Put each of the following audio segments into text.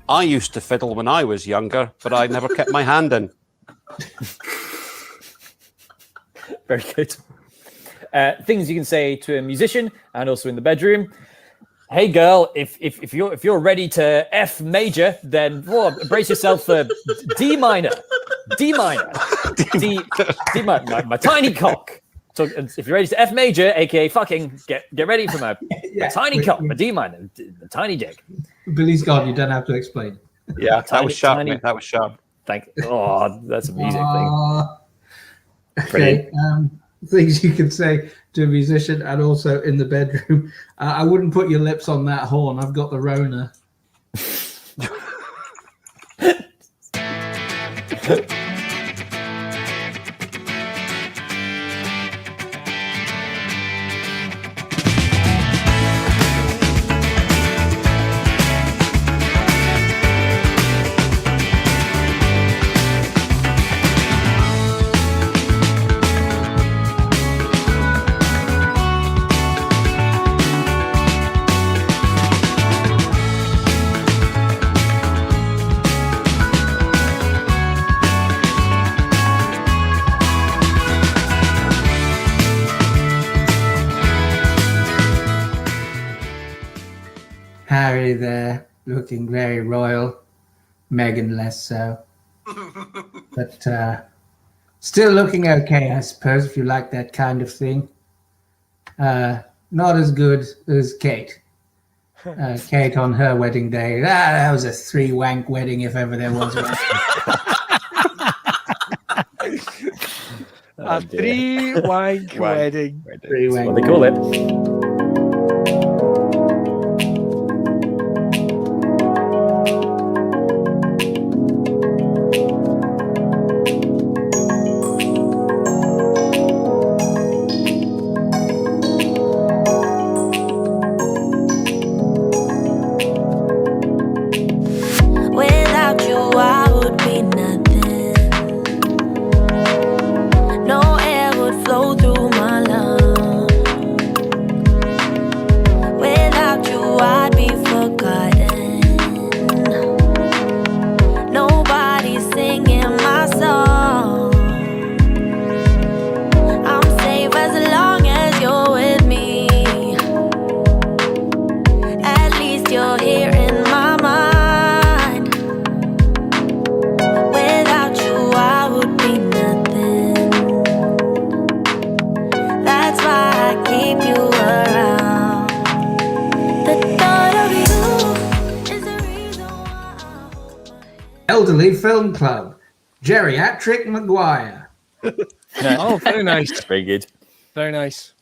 I used to fiddle when I was younger, but I never kept my hand in. Very good. Things you can say to a musician and also in the bedroom. Hey girl, if you're ready to F major, then brace yourself for D minor. D minor. D minor. My tiny cock. So if you're ready to F major, aka fucking, get ready for my tiny cock, my D minor, the tiny dick. Billy's gone. You don't have to explain. Yeah, that was sharp, mate. That was sharp. Thank you. Oh, that's a music thing. Okay. Things you can say to a musician and also in the bedroom. I wouldn't put your lips on that horn. I've got the Rona. Harry there, looking very royal. Meghan less so. But still looking okay, I suppose, if you like that kind of thing. Not as good as Kate. Kate on her wedding day. That was a 3-wank wedding if ever there was one. A 3-wank wedding. 3-wank. Three-wank. What they call it. Elderly Film Club, Geriatric Maguire. Oh, very nice. Very good. Very nice.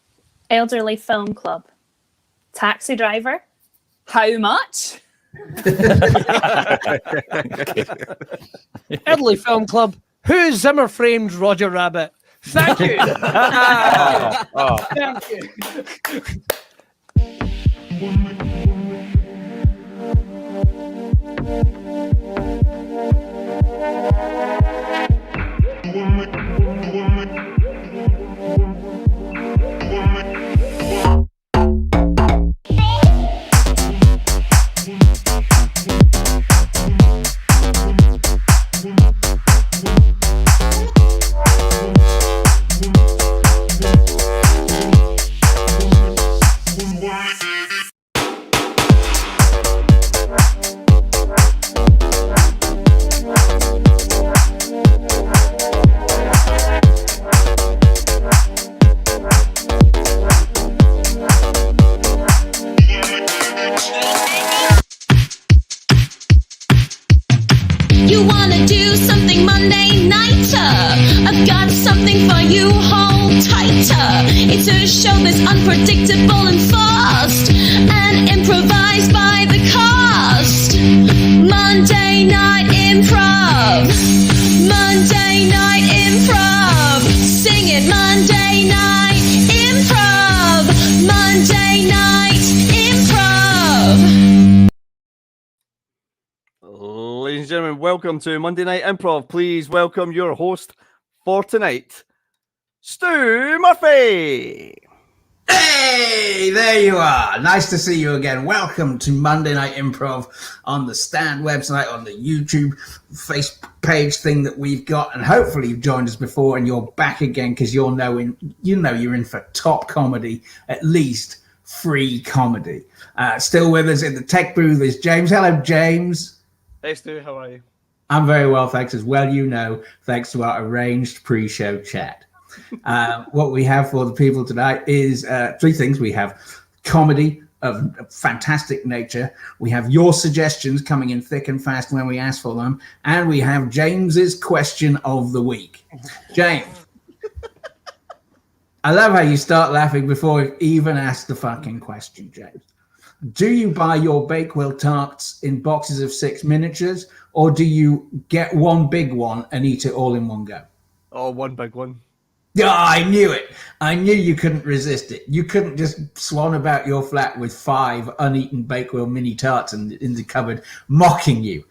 Elderly Film Club, Taxi Driver. How much? Elderly Film Club, who Zimmer framed Roger Rabbit? Thank you. Thank you. You wanna do something Monday nighter? I've got something for you, hold tighter. It's a show that's unpredictable and fast, and improvised by the cast. Monday Night Improv. Monday Night Improv. Sing it, Monday Night Improv. Monday Night Improv. Ladies and gentlemen, welcome to Monday Night Improv. Please welcome your host for tonight, Stuart Murphy. Hey, there you are. Nice to see you again. Welcome to Monday Night Improv on the Stand website, on the YouTube face page thing that we've got, and hopefully you've joined us before and you're back again because you're you're in for top comedy, at least free comedy. Still with us in the tech booth is James. Hello, James. Hey, Stu, how are you? I'm very well, thanks. As well, thanks to our arranged pre-show chat. What we have for the people tonight is three things. We have comedy of fantastic nature. We have your suggestions coming in thick and fast when we ask for them. And we have James's question of the week. James, I love how you start laughing before you even ask the fucking question, James. Do you buy your Bakewell tarts in boxes of 6 miniatures, or do you get one big one and eat it all in one go? Oh, one big one. Yeah, I knew it. I knew you couldn't resist it. You couldn't just swan about your flat with 5 uneaten Bakewell mini tarts in the cupboard, mocking you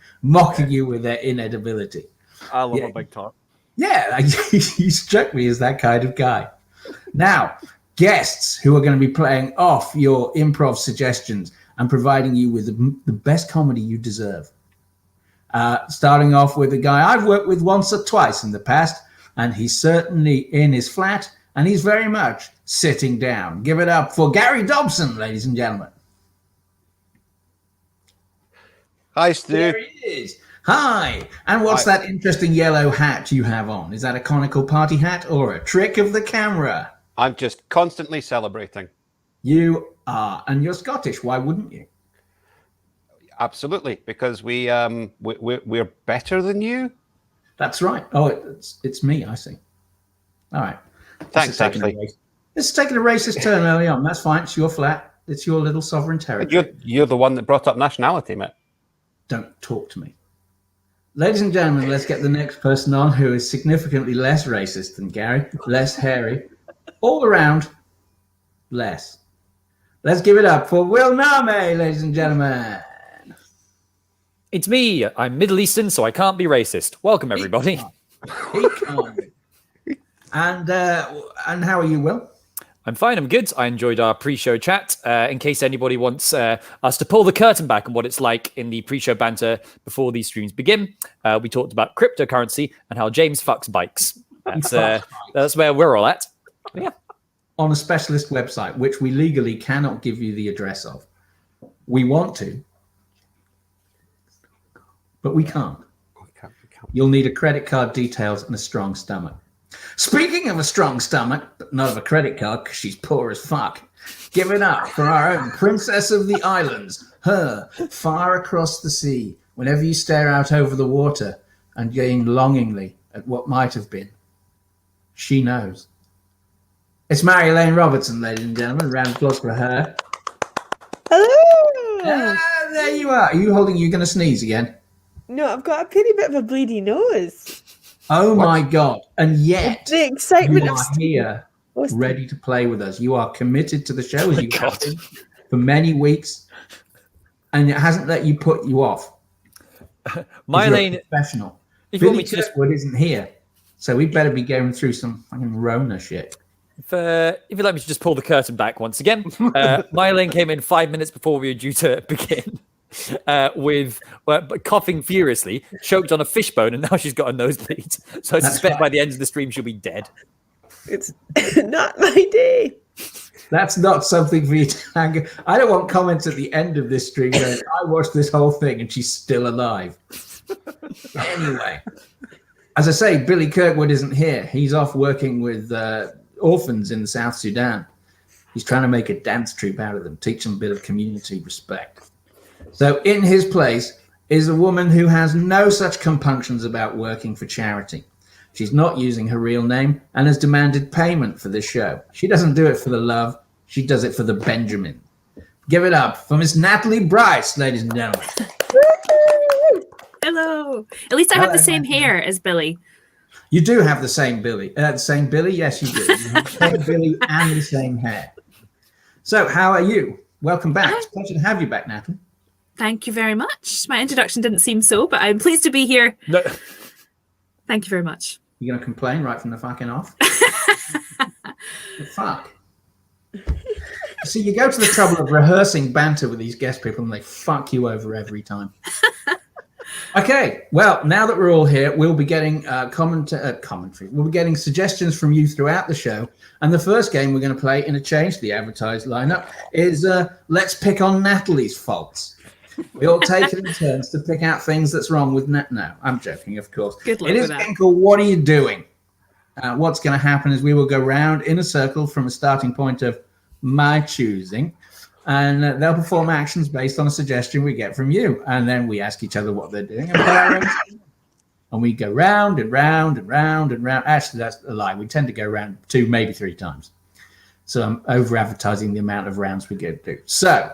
with their inedibility. I love a big tart. Yeah, you struck me as that kind of guy. Now, guests who are going to be playing off your improv suggestions and providing you with the best comedy you deserve. Starting off with a guy I've worked with once or twice in the past, and he's certainly in his flat, and he's very much sitting down. Give it up for Gary Dobson, ladies and gentlemen. Hi, Stu. There he is. Hi. And what's that interesting yellow hat you have on? Is that a conical party hat or a trick of the camera? I'm just constantly celebrating. You are, and you're Scottish. Why wouldn't you? Absolutely, because we're better than you. That's right. Oh, it's me. I see. All right. Thanks, actually. It's taking a racist turn early on. That's fine. It's your flat. It's your little sovereign territory. You're the one that brought up nationality, mate. Don't talk to me. Ladies and gentlemen, let's get the next person on who is significantly less racist than Gary, less hairy, all around less. Let's give it up for Will Name, ladies and gentlemen. It's me. I'm Middle Eastern, so I can't be racist. Welcome, everybody. He can't be. And how are you, Will? I'm fine. I'm good. I enjoyed our pre-show chat. In case anybody wants us to pull the curtain back on what it's like in the pre-show banter before these streams begin, we talked about cryptocurrency and how James fucks bikes. That's where we're all at. Yeah. On a specialist website, which we legally cannot give you the address of. We want to, but we can't. You'll need a credit card details and a strong stomach. Speaking of a strong stomach, but not of a credit card because she's poor as fuck, give it up for our own Princess of the Islands, her, far across the sea, whenever you stare out over the water and gain longingly at what might have been. She knows. It's Marjolein Robertson, ladies and gentlemen. A round of applause for her. Hello! There you are. Are you going to sneeze again? No, I've got a pretty bit of a bleedy nose. Oh my God. And yet, The excitement you of are here, ready to play with us. You are committed to the show, as you have been for many weeks, and it hasn't let you put you off. Marjolein, professional. if you want Billy me to Kirkwood isn't here, so we better be going through some fucking Rona shit. if you'd like me to just pull the curtain back once again, Marjolein came in 5 minutes before we were due to begin with coughing furiously, choked on a fishbone, and now she's got a nosebleed. So I suspect by the end of the stream she'll be dead. It's not my day. That's not something for you to hang. I don't want comments at the end of this stream going, I watched this whole thing and she's still alive. Anyway, as I say, Billy Kirkwood isn't here. He's off working with orphans in South Sudan. He's trying to make a dance troupe out of them, teach them a bit of community respect. So in his place is a woman who has no such compunctions about working for charity. She's not using her real name and has demanded payment for this show. She doesn't do it for the love. She does it for the Benjamin. Give it up for Miss Natalie Bryce, ladies and gentlemen. Hello. At least I have the same hair as Billy. You do have the same Billy. Yes, you do. You have the same Billy and the same hair. So, how are you? Welcome back. It's a pleasure to have you back, Natalie. Thank you very much. My introduction didn't seem so, but I'm pleased to be here. No. Thank you very much. You're going to complain right from the fucking off? Fuck. See, you go to the trouble of rehearsing banter with these guest people and they fuck you over every time. Okay, well, now that we're all here, we'll be getting commentary. We'll be getting suggestions from you throughout the show. And the first game we're going to play in a change to the advertised lineup is Let's Pick on Natalie's Faults. We all take it in turns to pick out things that's wrong with No, I'm joking, of course. Good luck it is with a that. game called What Are You Doing? What's going to happen is we will go round in a circle from a starting point of my choosing, and they'll perform actions based on a suggestion we get from you. And then we ask each other what they're doing. And we go round and round and round and round. Actually, that's a lie. We tend to go round 2, maybe 3 times. So I'm over-advertising the amount of rounds we go through. So,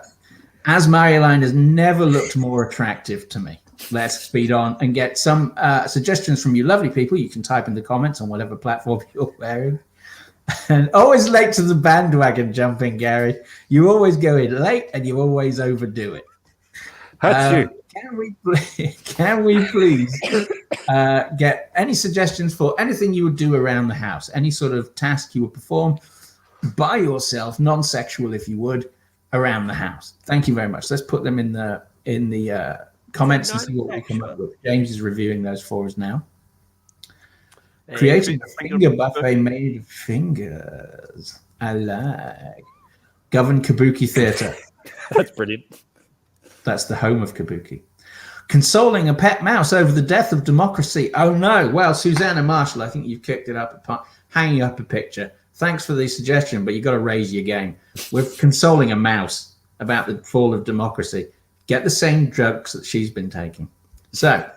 as Marjolein has never looked more attractive to me, let's speed on and get some suggestions from you lovely people. You can type in the comments on whatever platform you're wearing. And always late to the bandwagon jumping, Gary. You always go in late and you always overdo it. That's you. Can we please get any suggestions for anything you would do around the house? Any sort of task you would perform by yourself, non-sexual if you would, around the house? Thank you very much. Let's put them in the comments and see what we come up with. James is reviewing those for us now. Creating a finger buffet made of fingers. I like. Govern Kabuki Theatre. That's brilliant. That's the home of Kabuki. Consoling a pet mouse over the death of democracy. Oh no. Well, Susanna Marshall, I think you've kicked it up, hanging up a picture. Thanks for the suggestion, but you've got to raise your game. We're consoling a mouse about the fall of democracy. Get the same drugs that she's been taking. So,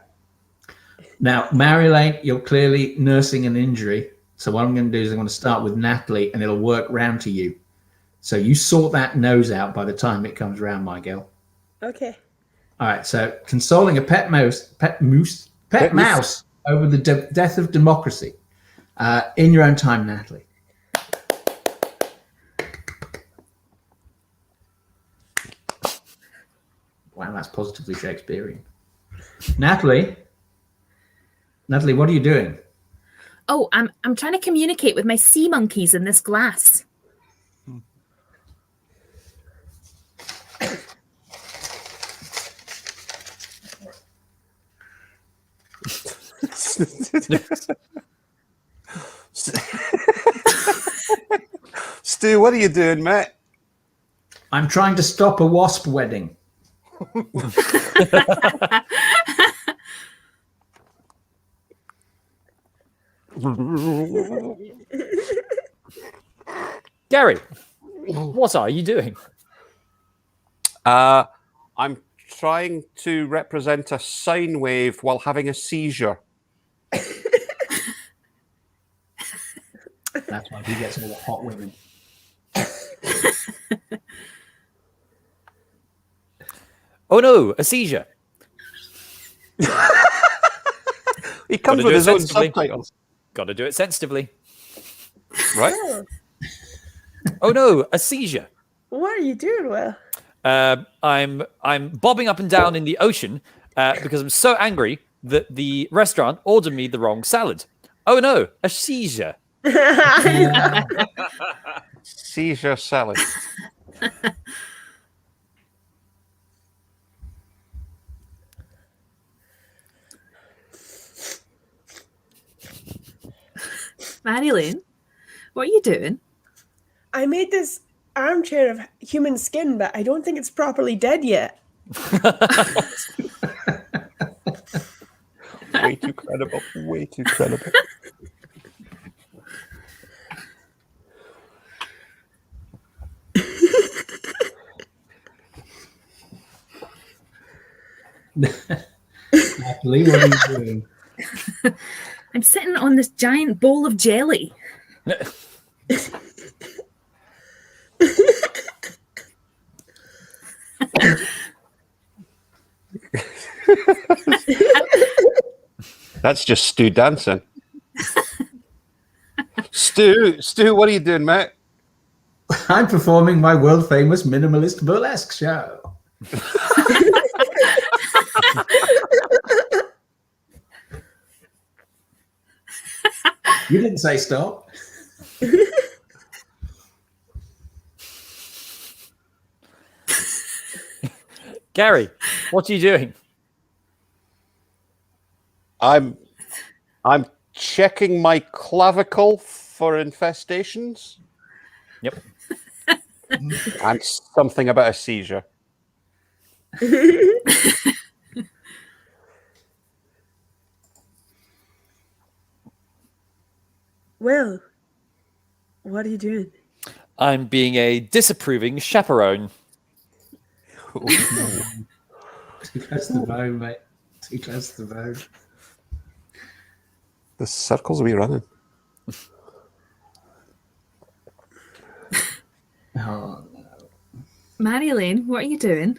now, Marjolein, you're clearly nursing an injury. So what I'm going to do is I'm going to start with Natalie, and it'll work round to you. So you sort that nose out by the time it comes round, my girl. Okay. All right. So consoling a pet mouse over the death of democracy. In your own time, Natalie. Wow, that's positively Shakespearean. Natalie, what are you doing? Oh, I'm trying to communicate with my sea monkeys in this glass. Stu, what are you doing, mate? I'm trying to stop a wasp wedding. Gary, what are you doing? I'm trying to represent a sine wave while having a seizure. That's why he gets all the hot women. Oh no, a seizure. He comes with his own subtitles. Got to do it sensitively. Right? Oh no, a seizure. What are you doing, Will? I'm bobbing up and down in the ocean because I'm so angry that the restaurant ordered me the wrong salad. Oh no, a seizure. Seizure salad. Marjolein, what are you doing? I made this armchair of human skin, but I don't think it's properly dead yet. Way too credible. Way too credible. Natalie, what are you doing? I'm sitting on this giant bowl of jelly. That's just Stu dancing. Stu, what are you doing, mate? I'm performing my world famous minimalist burlesque show. You didn't say stop. Gary, what are you doing? I'm checking my clavicle for infestations. Yep. And something about a seizure. Will, what are you doing? I'm being a disapproving chaperone. Too close to the bone, mate. Too close to the bone. The circles we running. Oh, no. Marjolein, what are you doing?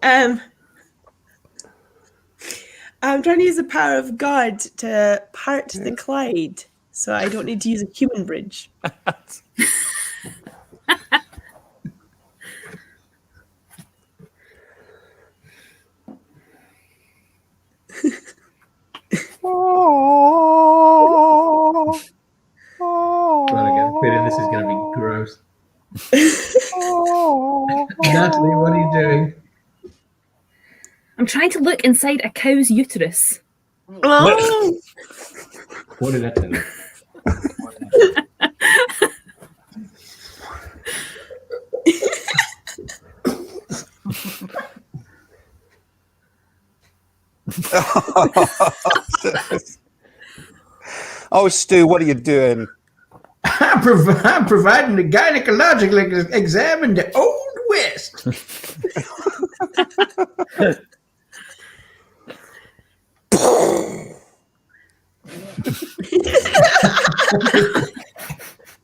I'm trying to use the power of God to part the Clyde, so I don't need to use a human bridge. This is going to be gross. Natalie, what are you doing? I'm trying to look inside a cow's uterus. Oh! What did I tell you? Oh, Stu, what are you doing? I'm providing a gynecological exam in the Old West.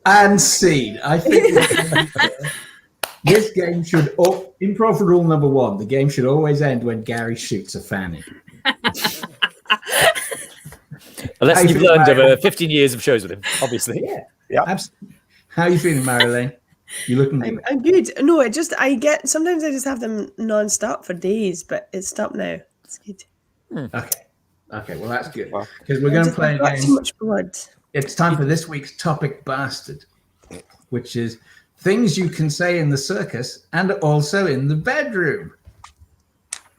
And scene. I think this game should, improv rule number 1, the game should always end when Gary shoots a fanny. A lesson you've learned over 15 years of shows with him, obviously. Yeah. Absolutely. How are you feeling, Marjolein? You looking good? I'm good. No, sometimes I just have them non-stop for days, but it's stopped now. It's good. Okay, well that's good. Because we're going to play a game. Too much blood. It's time for this week's topic bastard, which is things you can say in the circus and also in the bedroom.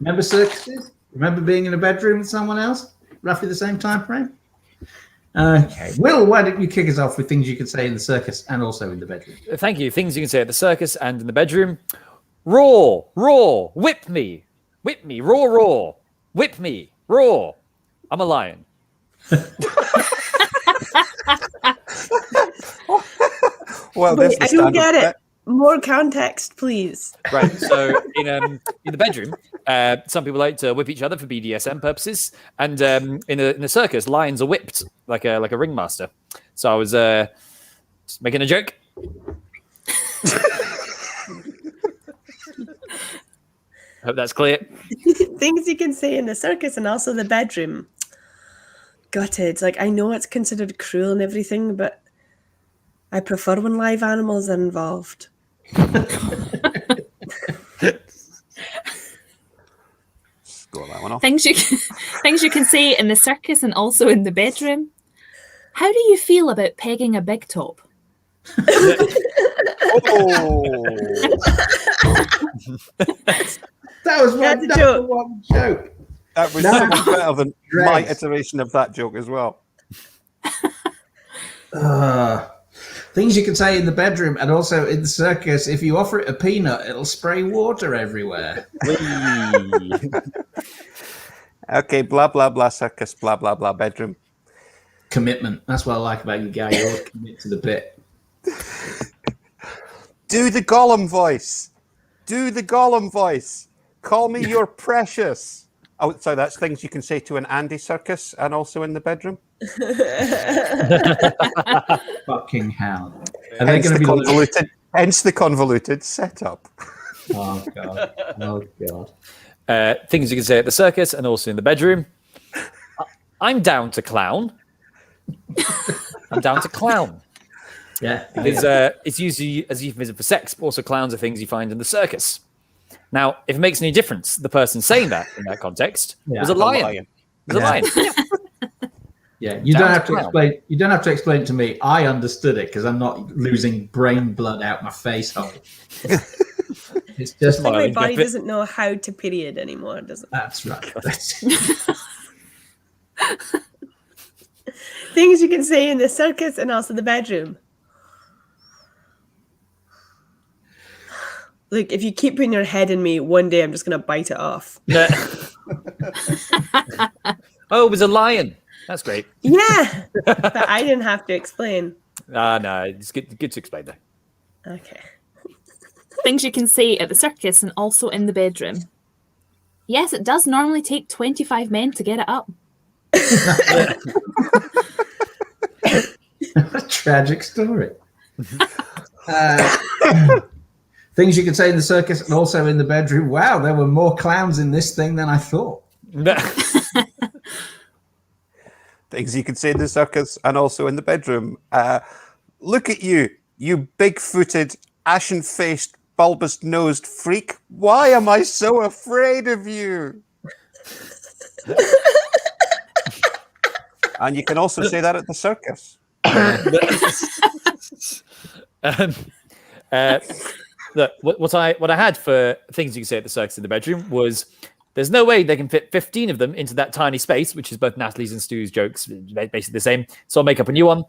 Remember circuses? Remember being in a bedroom with someone else? Roughly the same time frame? Okay. Will, why don't you kick us off with things you can say in the circus and also in the bedroom? Thank you. Things you can say at the circus and in the bedroom. Roar, roar, whip me, roar, roar, whip me, roar. I'm a lion. Well, Wait, I don't get it. More context, please. Right. So in the bedroom, some people like to whip each other for BDSM purposes, and in a circus, lions are whipped like a ringmaster. So I was just making a joke. Hope that's clear. Things you can say in the circus and also the bedroom. Gutted. Like, I know it's considered cruel and everything, but I prefer when live animals are involved. Go on that one off. Things you can say in the circus and also in the bedroom. How do you feel about pegging a big top? That was one joke. That was so much better than my iteration of that joke as well. Things you can say in the bedroom and also in the circus. If you offer it a peanut, it'll spray water everywhere. Okay, blah, blah, blah, circus, blah, blah, blah, bedroom. Commitment. That's what I like about you, guy. You always commit to the bit. Do the Gollum voice. Do the Gollum voice. Call me your precious. Oh, so that's things you can say to an Andy circus and also in the bedroom. Fucking hell. Are they Hence going to the be convoluted, hence the convoluted setup. Oh god. Oh god. Things you can say at the circus and also in the bedroom. I'm down to clown. I'm down to clown. Yeah. It's usually as euphemism for sex, but also clowns are things you find in the circus. Now, if it makes any difference, the person saying that in that context was a lion. It was a lion. Yeah, you don't have to explain. You don't have to explain it to me. I understood it because I'm not losing brain blood out my face hole. It's just like my body doesn't know how to period anymore, does it? That's right. Things you can say in the circus and also the bedroom. Look, if you keep putting your head in me, one day I'm just going to bite it off. Oh, it was a lion. That's great. Yeah, but I didn't have to explain. No, it's good to explain that. Okay. Things you can say at the circus and also in the bedroom. Yes, it does normally take 25 men to get it up. A tragic story. Things you can say in the circus and also in the bedroom. Wow, there were more clowns in this thing than I thought. Things you can say in the circus and also in the bedroom. Look at you, you big-footed, ashen-faced, bulbous-nosed freak. Why am I so afraid of you? And you can also say that at the circus. Look, what I had for things you can say at the circus in the bedroom was there's no way they can fit 15 of them into that tiny space, which is both Natalie's and Stu's jokes, basically the same. So I'll make up a new one.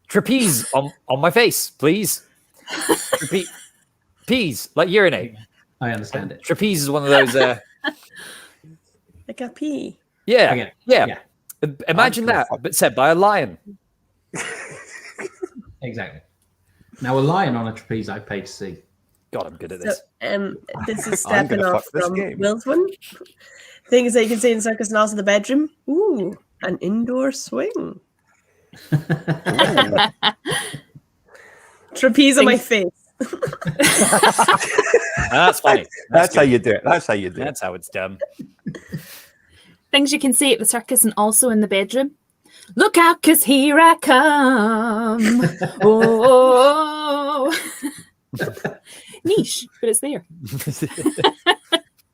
Trapeze on my face, please. Trapeze, like urinate. I understand it. Trapeze is one of those. Like a pee. Yeah. Imagine that, but said by a lion. Exactly. Now, a lion on a trapeze, I pay to see. God, I'm good at this. So, this is stepping off from Will's one. Things that you can say in the circus and also the bedroom. Ooh, an indoor swing. Trapeze on my face. That's funny. That's how you do it. That's how you do it. That's how it's done. Things you can say at the circus and also in the bedroom. Look out, 'cause here I come. Oh. Niche, but it's there.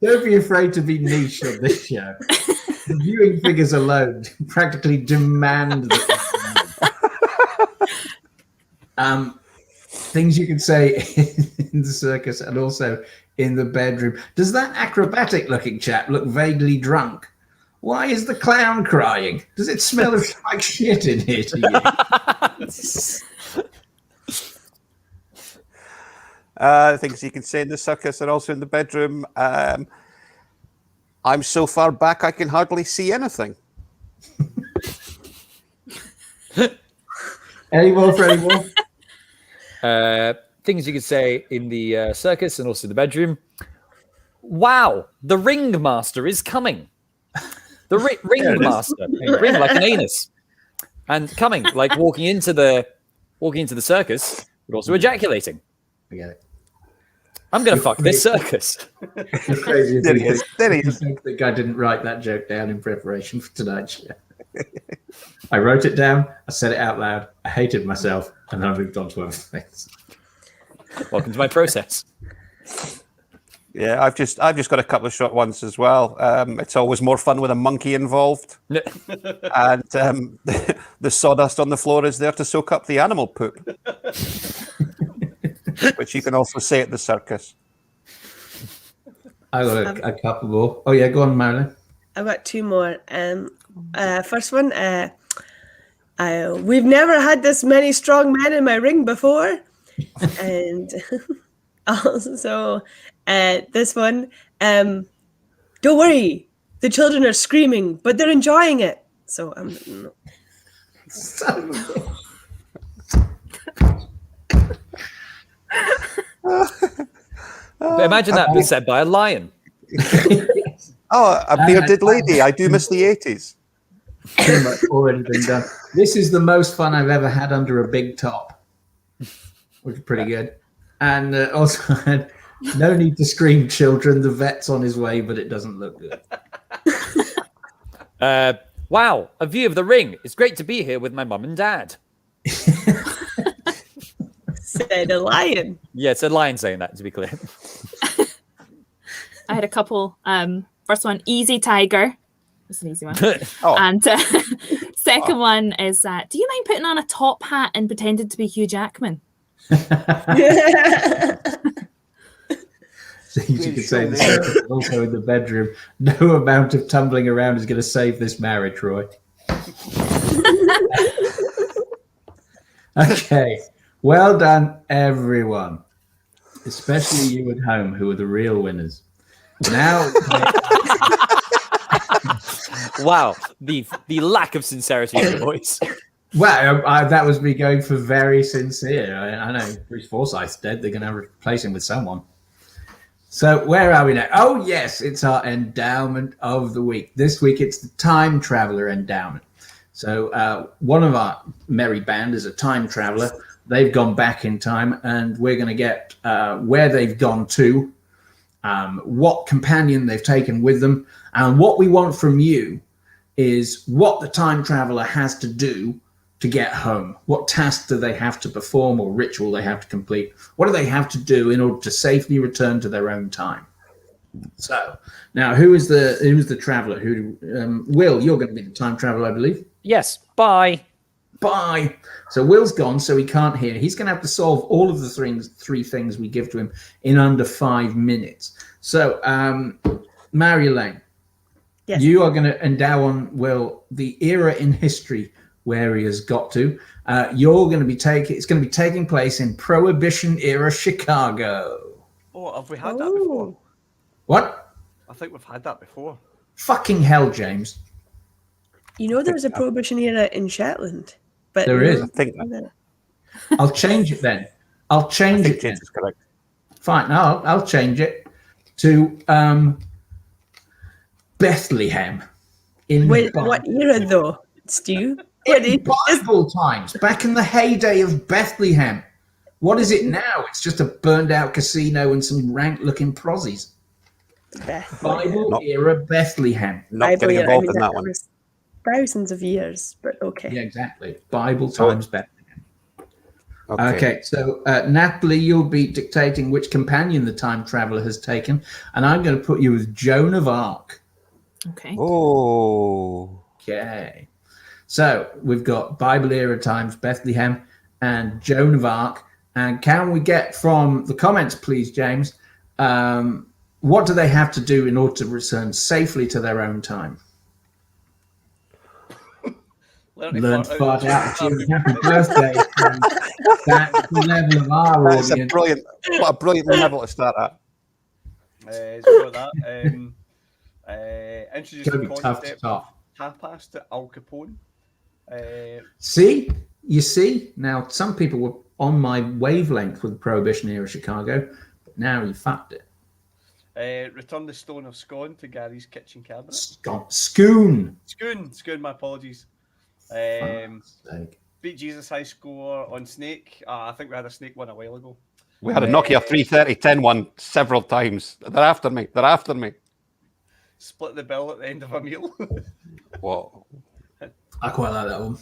Don't be afraid to be niche on this show. The viewing figures alone practically demand things you can say in the circus and also in the bedroom. Does that acrobatic looking chap look vaguely drunk? Why is the clown crying? Does it smell like shit in here to you? Things you can say in the circus and also in the bedroom. I'm so far back I can hardly see anything. Any more for any more? Things you could say in the circus and also the bedroom. Wow, the ringmaster is coming. The ringmaster, ring like an anus, and coming like walking into the circus, but also ejaculating. I get it. I'm gonna fuck this circus. It's crazy. There he is. I think I didn't write that joke down in preparation for tonight's show. I wrote it down, I said it out loud, I hated myself, and then I moved on to other things. Welcome to my process. Yeah, I've just got a couple of short ones as well. It's always more fun with a monkey involved, and the sawdust on the floor is there to soak up the animal poop, which you can also say at the circus. I got a couple more. Oh yeah, go on, Marilyn. I've got two more. First one. We've never had this many strong men in my ring before, and also this one. Don't worry, the children are screaming, but they're enjoying it. So Imagine that being said by a lion. Oh, a bearded lady. I do miss the 80s. Too much already been done. This is the most fun I've ever had under a big top, which is pretty good. And also had no need to scream, children. The vet's on his way, but it doesn't look good. Wow, a view of the ring. It's great to be here with my mum and dad. Said a lion. Yeah, it's a lion saying that, to be clear. I had a couple. First one, easy tiger. That's an easy one. Oh. And second one is, do you mind putting on a top hat and pretending to be Hugh Jackman? You could say the second, also in the bedroom. No amount of tumbling around is going to save this marriage, Roy. Okay. Well done, everyone. Especially you at home, who are the real winners. Now... Wow, the lack of sincerity in your voice. Well, that was me going for very sincere. I know Bruce Forsyth's dead. They're going to replace him with someone. So where are we now? Oh, yes, it's our endowment of the week. This week, it's the Time Traveler Endowment. So one of our merry band is a time traveler. They've gone back in time, and we're going to get where they've gone to, what companion they've taken with them, and what we want from you is what the time traveler has to do to get home. What task do they have to perform or ritual they have to complete? What do they have to do in order to safely return to their own time? So now, who is the traveler? Will, you're going to be the time traveler, I believe. Yes. Bye. Bye. So Will's gone, so he can't hear. He's going to have to solve all of the three things we give to him in under 5 minutes. So, Marjolein, Yes. you are going to endow on Will the era in history where he has got to. You're going to be it's going to be taking place in Prohibition era Chicago. Oh, have we had that before? What? I think we've had that before. Fucking hell, James. You know there was a Prohibition era in Shetland. But There is. I think I'll change it then. I'll change it. James is correct. Fine. No, I'll change it to Bethlehem. Wait, what era though, Stu? In Bible times, back in the heyday of Bethlehem. What is it now? It's just a burned out casino and some rank looking prozzies. Bible era Bethlehem. Not getting involved in that one. Was thousands of years, but okay. Yeah, exactly. Bible times Bethlehem. Okay, so Natalie, you'll be dictating which companion the time traveler has taken, and I'm going to put you with Joan of Arc. Okay. Oh. Okay. So we've got Bible era times Bethlehem and Joan of Arc. And can we get from the comments, please, James, what do they have to do in order to return safely to their own time? Learn to fart out. Happy birthday. That's the level of our That's audience. what a brilliant level to start at. So that, introduce It's the going to be tough to concept top. of tapas to Al Capone. See? You see? Now, some people were on my wavelength with the Prohibition era Chicago, but now you fucked it. Return the Stone of Scone to Gary's kitchen cabinet. Scoon. Schoon, my apologies. Beat Jesus high score on Snake. I think we had a Snake one a while ago. We had a Nokia 33010 one several times. They're after me. Split the bill at the end of a meal. Whoa. I quite like that one.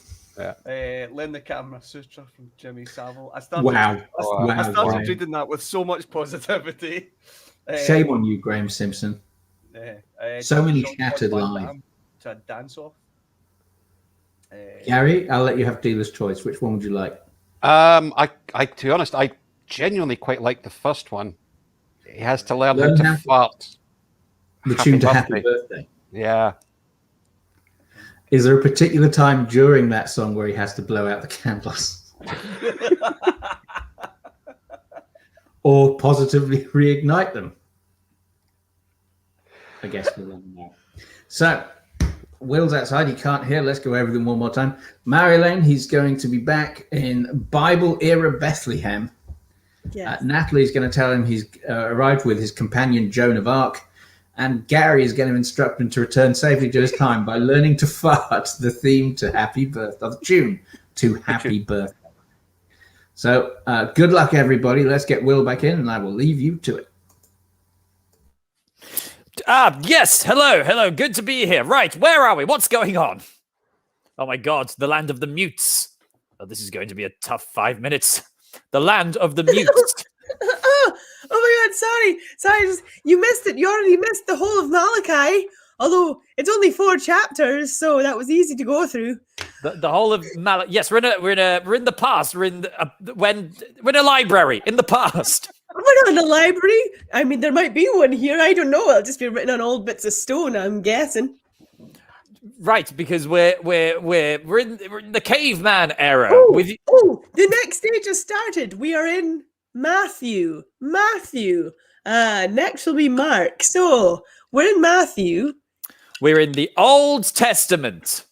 Learn the Camera Sutra from Jimmy Savile. I started reading that with so much positivity. Shame on you, Graham Simpson. So many shattered lives. To a dance off. Gary, I'll let you have dealer's choice. Which one would you like? I to be honest, I genuinely quite like the first one. He has to learn how to fart. The tune to Happy Birthday. Yeah. Is there a particular time during that song where he has to blow out the candles? Or positively reignite them? I guess we'll never know. So, Will's outside. He can't hear. Let's go over them one more time. Marjolein, he's going to be back in Bible era Bethlehem. Yes. Natalie's going to tell him he's arrived with his companion Joan of Arc, and Gary is going to instruct him to return safely to his time by learning to fart the theme to Happy Birthday, the tune to Happy Birthday. So good luck, everybody. Let's get Will back in, and I will leave you to it. Yes. Hello. Good to be here. Right. Where are we? What's going on? Oh my God, the land of the mutes. Oh, this is going to be a tough 5 minutes. The land of the mutes. Oh my God! Sorry. You missed it. You already missed the whole of Malachi. Although it's only 4 chapters, so that was easy to go through. The whole of Malachi. Yes, we're in the past. We're in a library in the past. We're not in a library. I mean, there might be one here. I don't know. It'll just be written on old bits of stone, I'm guessing. Right, because we're in the caveman era. The next stage has started. We are in Matthew. Next will be Mark. So we're in Matthew. We're in the Old Testament.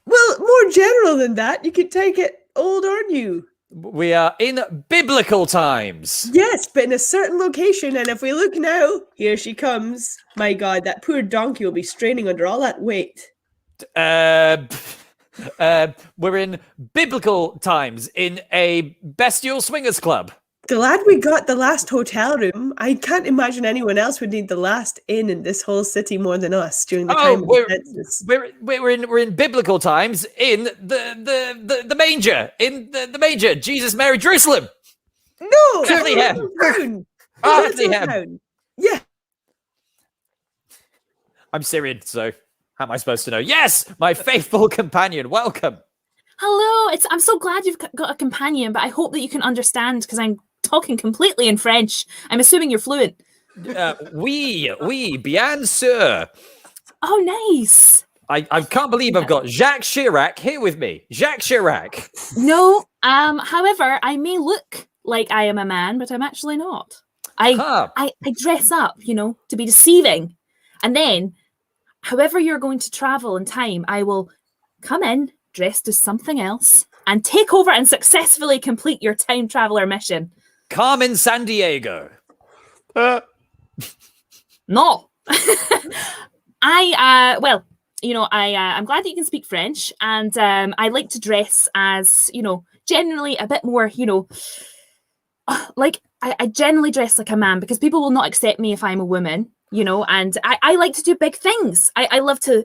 Well, more general than that. You could take it old or new. We are in biblical times. Yes, but in a certain location. And if we look now, here she comes. My God, that poor donkey will be straining under all that weight. We're in biblical times in a bestial swingers club. Glad we got the last hotel room. I can't imagine anyone else would need the last inn in this whole city more than us during the time of the census. We're in biblical times in the manger, in the manger. Jesus, Mary, Jerusalem. No, Bethlehem. Bethlehem. Yeah. I'm Syrian, so how am I supposed to know? Yes, my faithful companion. Welcome. Hello. I'm so glad you've got a companion, but I hope that you can understand because I'm talking completely in French. I'm assuming you're fluent. Oui, bien sûr. Oh, nice. I can't believe I've got Jacques Chirac here with me. Jacques Chirac. No, however, I may look like I am a man, but I'm actually not. I dress up, to be deceiving. And then, however you're going to travel in time, I will come in dressed as something else and take over and successfully complete your time traveler mission. Carmen Sandiego. No. I'm glad that you can speak French, and I like to dress as, generally a bit more, like I generally dress like a man because people will not accept me if I'm a woman, and I like to do big things. I love to,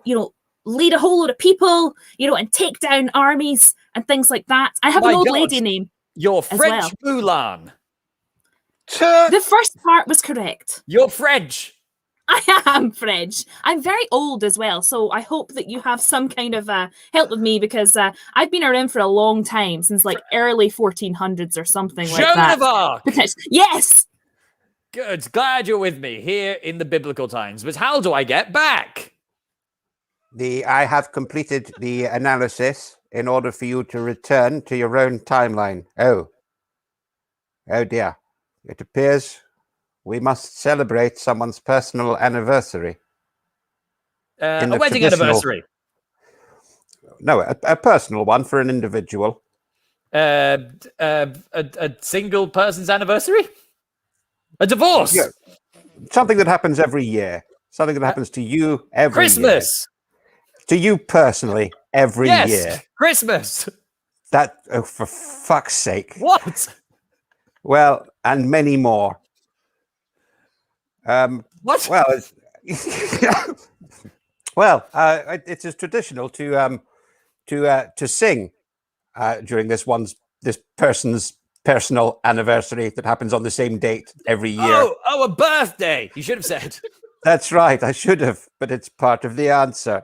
lead a whole lot of people, and take down armies and things like that. I have an old lady name. You're French Mulan. The first part was correct. You're French. I am French. I'm very old as well, so I hope that you have some kind of help with me because I've been around for a long time, since like early 1400s or something like that. Joan of Arc. Yes. Good. Glad you're with me here in the biblical times. But how do I get back? I have completed the analysis in order for you to return to your own timeline. Oh dear. It appears we must celebrate someone's personal anniversary. A wedding anniversary? No, a personal one for an individual. A single person's anniversary? A divorce? Yeah. Something that happens every year. Something that happens to you every Christmas. year. To you personally every year. Christmas. For fuck's sake. What? Well, and many more. What? Well, it's as traditional to sing during this person's personal anniversary that happens on the same date every year. Oh, a birthday. You should have said. That's right. I should have, but it's part of the answer.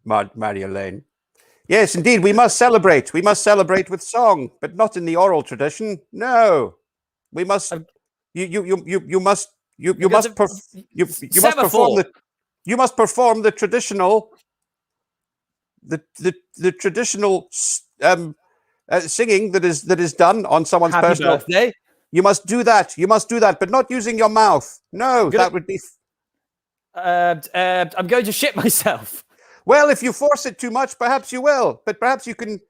Marjolein. Yes, indeed, we must celebrate. We must celebrate with song, but not in the oral tradition. No, we must. You must perform the traditional. The traditional singing that is done on someone's Happy personal birthday. You must do that. You must do that, but not using your mouth. No, that would be. I'm going to shit myself. Well, if you force it too much, perhaps you will. But perhaps you can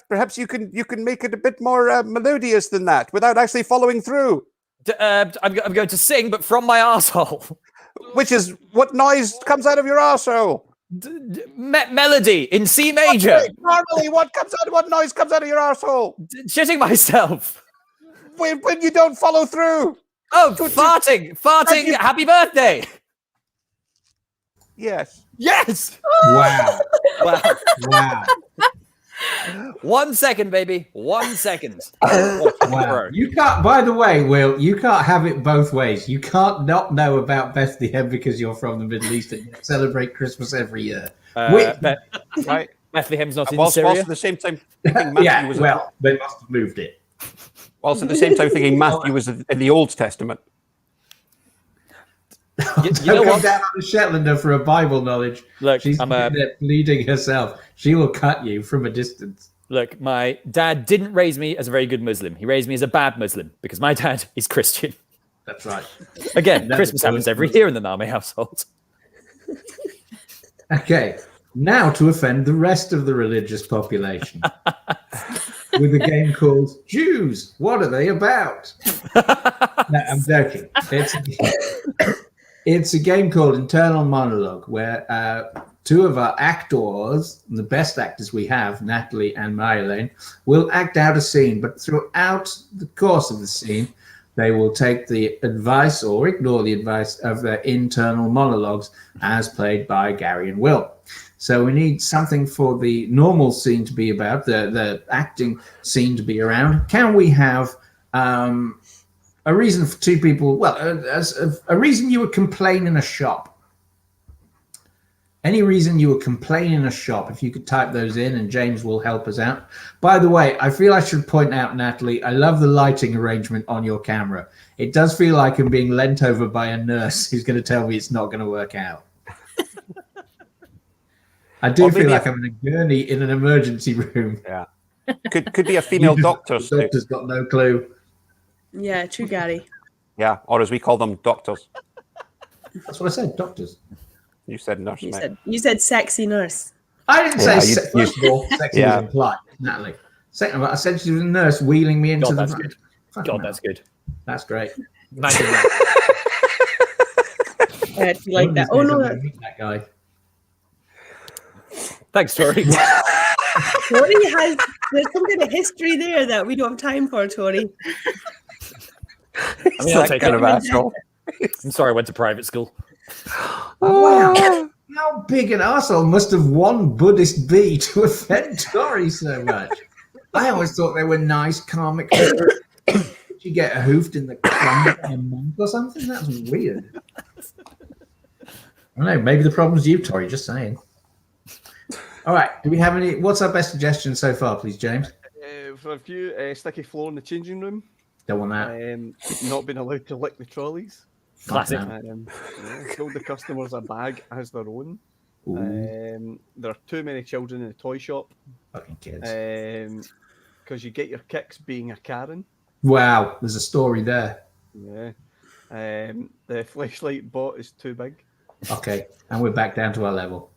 perhaps you can make it a bit more melodious than that without actually following through. I'm going to sing, but from my arsehole. Which is what noise comes out of your arsehole? Melody in C major. Normally, what noise comes out of your arsehole? Shitting myself. When you don't follow through. Oh, farting. Happy birthday. Yes. Yes. Wow. Wow. 1 second, baby. 1 second. Wow. You can't, by the way, Will, you can't have it both ways. You can't not know about Bethlehem because you're from the Middle East and you celebrate Christmas every year. Right. Bethleham's not in Whilst Syria. at the same time thinking Matthew was they must have moved it. Whilst at the same time thinking Matthew was in the Old Testament. You Don't know come what? down on the Shetlander for a Bible knowledge. Look, she's I'm bleeding herself. She will cut you from a distance. Look, my dad didn't raise me as a very good Muslim. He raised me as a bad Muslim because my dad is Christian. That's right. Again, Christmas happens every year in the Nami household. Okay, now to offend the rest of the religious population with a game called Jews. What are they about? No, I'm joking. It's a game called Internal Monologue, where two of our actors, the best actors we have, Natalie and Marjolein, will act out a scene. But throughout the course of the scene, they will take the advice or ignore the advice of their internal monologues as played by Gary and Will. So we need something for the normal scene to be about, the acting scene to be around. Can we have a reason for two people? Well, a reason you would complain in a shop. Any reason you would complain in a shop, if you could type those in, and James will help us out. By the way, I feel I should point out, Natalie, I love the lighting arrangement on your camera. It does feel like I'm being leant over by a nurse who's going to tell me it's not going to work out. I do feel like I'm in a gurney in an emergency room. Yeah. Could be a female doctor. The doctor's got no clue. Yeah, true, Gary. Yeah, or as we call them, doctors. That's what I said, doctors. You said nurse, mate. You said sexy nurse. I didn't say first of all, sexy was implied, Natalie. Second of all, I said she was a nurse wheeling me into the that's front. good. God, that's good. That's great. You like that? Oh no, that guy. Thanks, Tori. Tori there's some kind of history there that we don't have time for, Tori. I mean, I'll take kind of asshole. I'm sorry, I went to private school. Wow. How big an arsehole must have one Buddhist be to offend Tori so much? I always thought they were nice, comic. Did you get hoofed in the crumb by a monk or something? That was weird. I don't know. Maybe the problem's you, Tori. Just saying. All right. Do we have any? What's our best suggestion so far, please, James? For a few, sticky floor in the changing room. Don't want that. Not being allowed to lick the trolleys. Classic. Told the customers a bag as their own. There are too many children in the toy shop. Fucking kids. Because you get your kicks being a Karen. Wow, there's a story there. Yeah. The flashlight bot is too big. Okay, and we're back down to our level.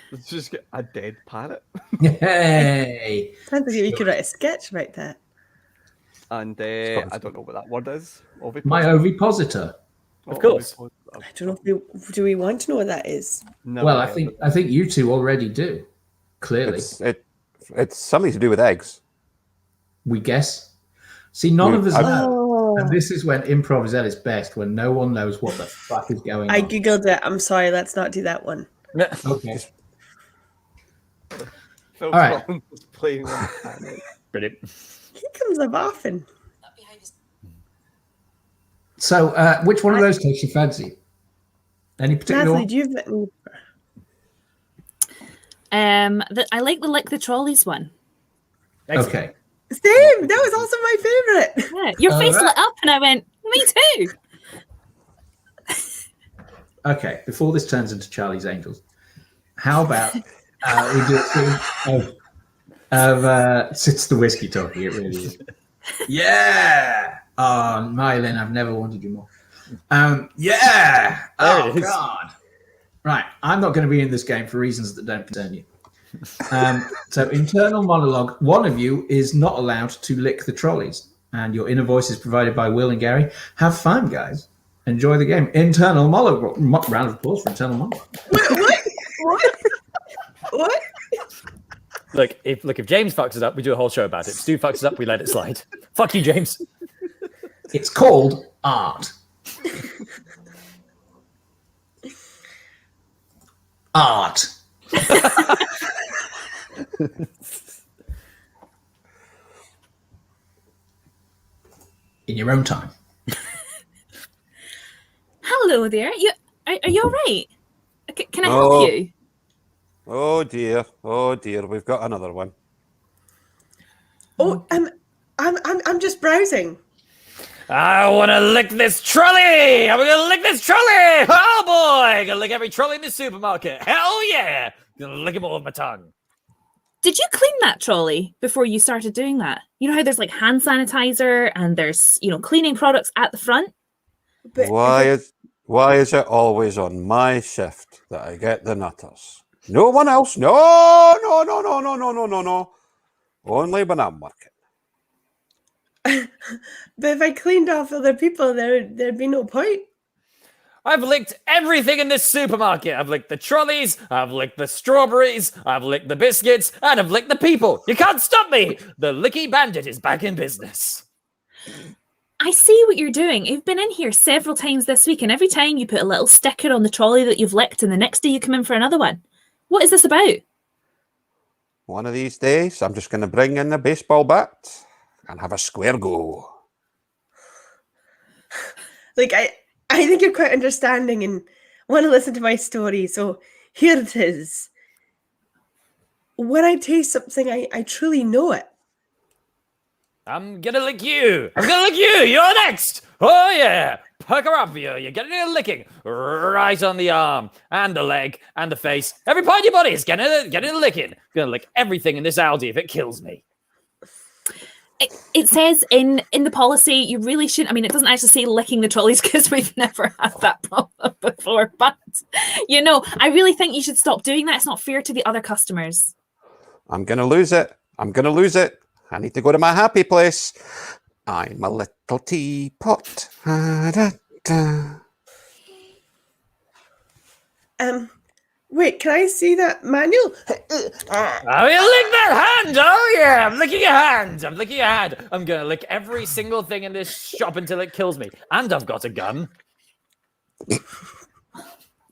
Let's just get a dead parrot. Hey! Sounds like you could write a sketch about that. And I don't know what that word is. My ovipositor. Of course. I don't know if do we want to know what that is? No, well, I think you two already do. Clearly, it's something to do with eggs. We guess. See, none of us know. And this is when improv is at its best, when no one knows what the fuck is going on. I googled it. I'm sorry. Let's not do that one. Okay. All right. Brilliant. He comes up often. So, which one of those takes your fancy? Any particular Natalie, one? do you have I like the lick the trolleys one. Excellent. Okay. Same. That was also my favorite. Yeah, your face lit up, and I went, "Me too." Okay. Before this turns into Charlie's Angels, how about we do a scene of it's the whiskey talking. It really is. Yeah. Oh, Marjolein, I've never wanted you more. Yeah. Oh God. Right. I'm not going to be in this game for reasons that don't concern you. So internal monologue. One of you is not allowed to lick the trolleys, and your inner voice is provided by Will and Gary. Have fun, guys. Enjoy the game. Internal monologue. Round of applause for internal monologue. What? Look, if James fucks it up, we do a whole show about it. If Stu fucks it up, we let it slide. Fuck you, James. It's called art. Art. In your own time. Hello there. Are you all right? Can I help you? Oh dear, we've got another one. Oh, I'm just browsing. I want to lick this trolley! I'm gonna lick this trolley! Oh boy! Gonna lick every trolley in the supermarket. Hell yeah! Gonna lick them all with my tongue. Did you clean that trolley before you started doing that? You know how there's like hand sanitizer and there's, cleaning products at the front? But Why is it always on my shift that I get the nutters? No one else? No. Only when I'm working. But if I cleaned off other people, there'd be no point. I've licked everything in this supermarket. I've licked the trolleys, I've licked the strawberries, I've licked the biscuits, and I've licked the people. You can't stop me! The Licky Bandit is back in business. I see what you're doing. You've been in here several times this week, and every time you put a little sticker on the trolley that you've licked, and the next day you come in for another one. What is this about? One of these days, I'm just going to bring in the baseball bat and have a square go. Like, I think you're quite understanding and want to listen to my story, so here it is. When I taste something, I truly know it. I'm gonna lick you. I'm gonna lick you. You're next. Oh yeah. Pucker up for you. You're getting a licking right on the arm and the leg and the face. Every part of your body is getting a licking. I'm gonna lick everything in this Audi if it kills me. It says in the policy you really shouldn't. I mean, it doesn't actually say licking the trolleys because we've never had that problem before. But I really think you should stop doing that. It's not fair to the other customers. I'm gonna lose it. I need to go to my happy place. I'm a little teapot. Wait, can I see that manual? Oh, you lick that hand! Oh yeah, I'm licking your hand. I'm gonna lick every single thing in this shop until it kills me. And I've got a gun.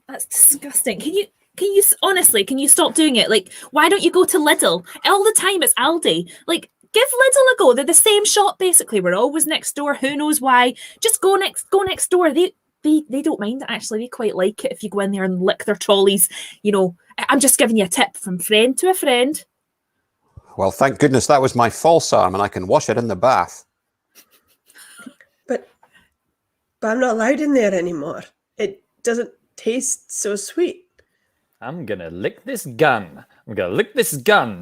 That's disgusting. Can you honestly, can you stop doing it? Like, why don't you go to Lidl? All the time it's Aldi. Like, give Lidl a go. They're the same shop, basically. We're always next door. Who knows why? Just go next door. They don't mind it, actually. They quite like it if you go in there and lick their trolleys. I'm just giving you a tip from friend to a friend. Well, thank goodness that was my false arm and I can wash it in the bath. But I'm not allowed in there anymore. It doesn't taste so sweet. I'm gonna lick this gun.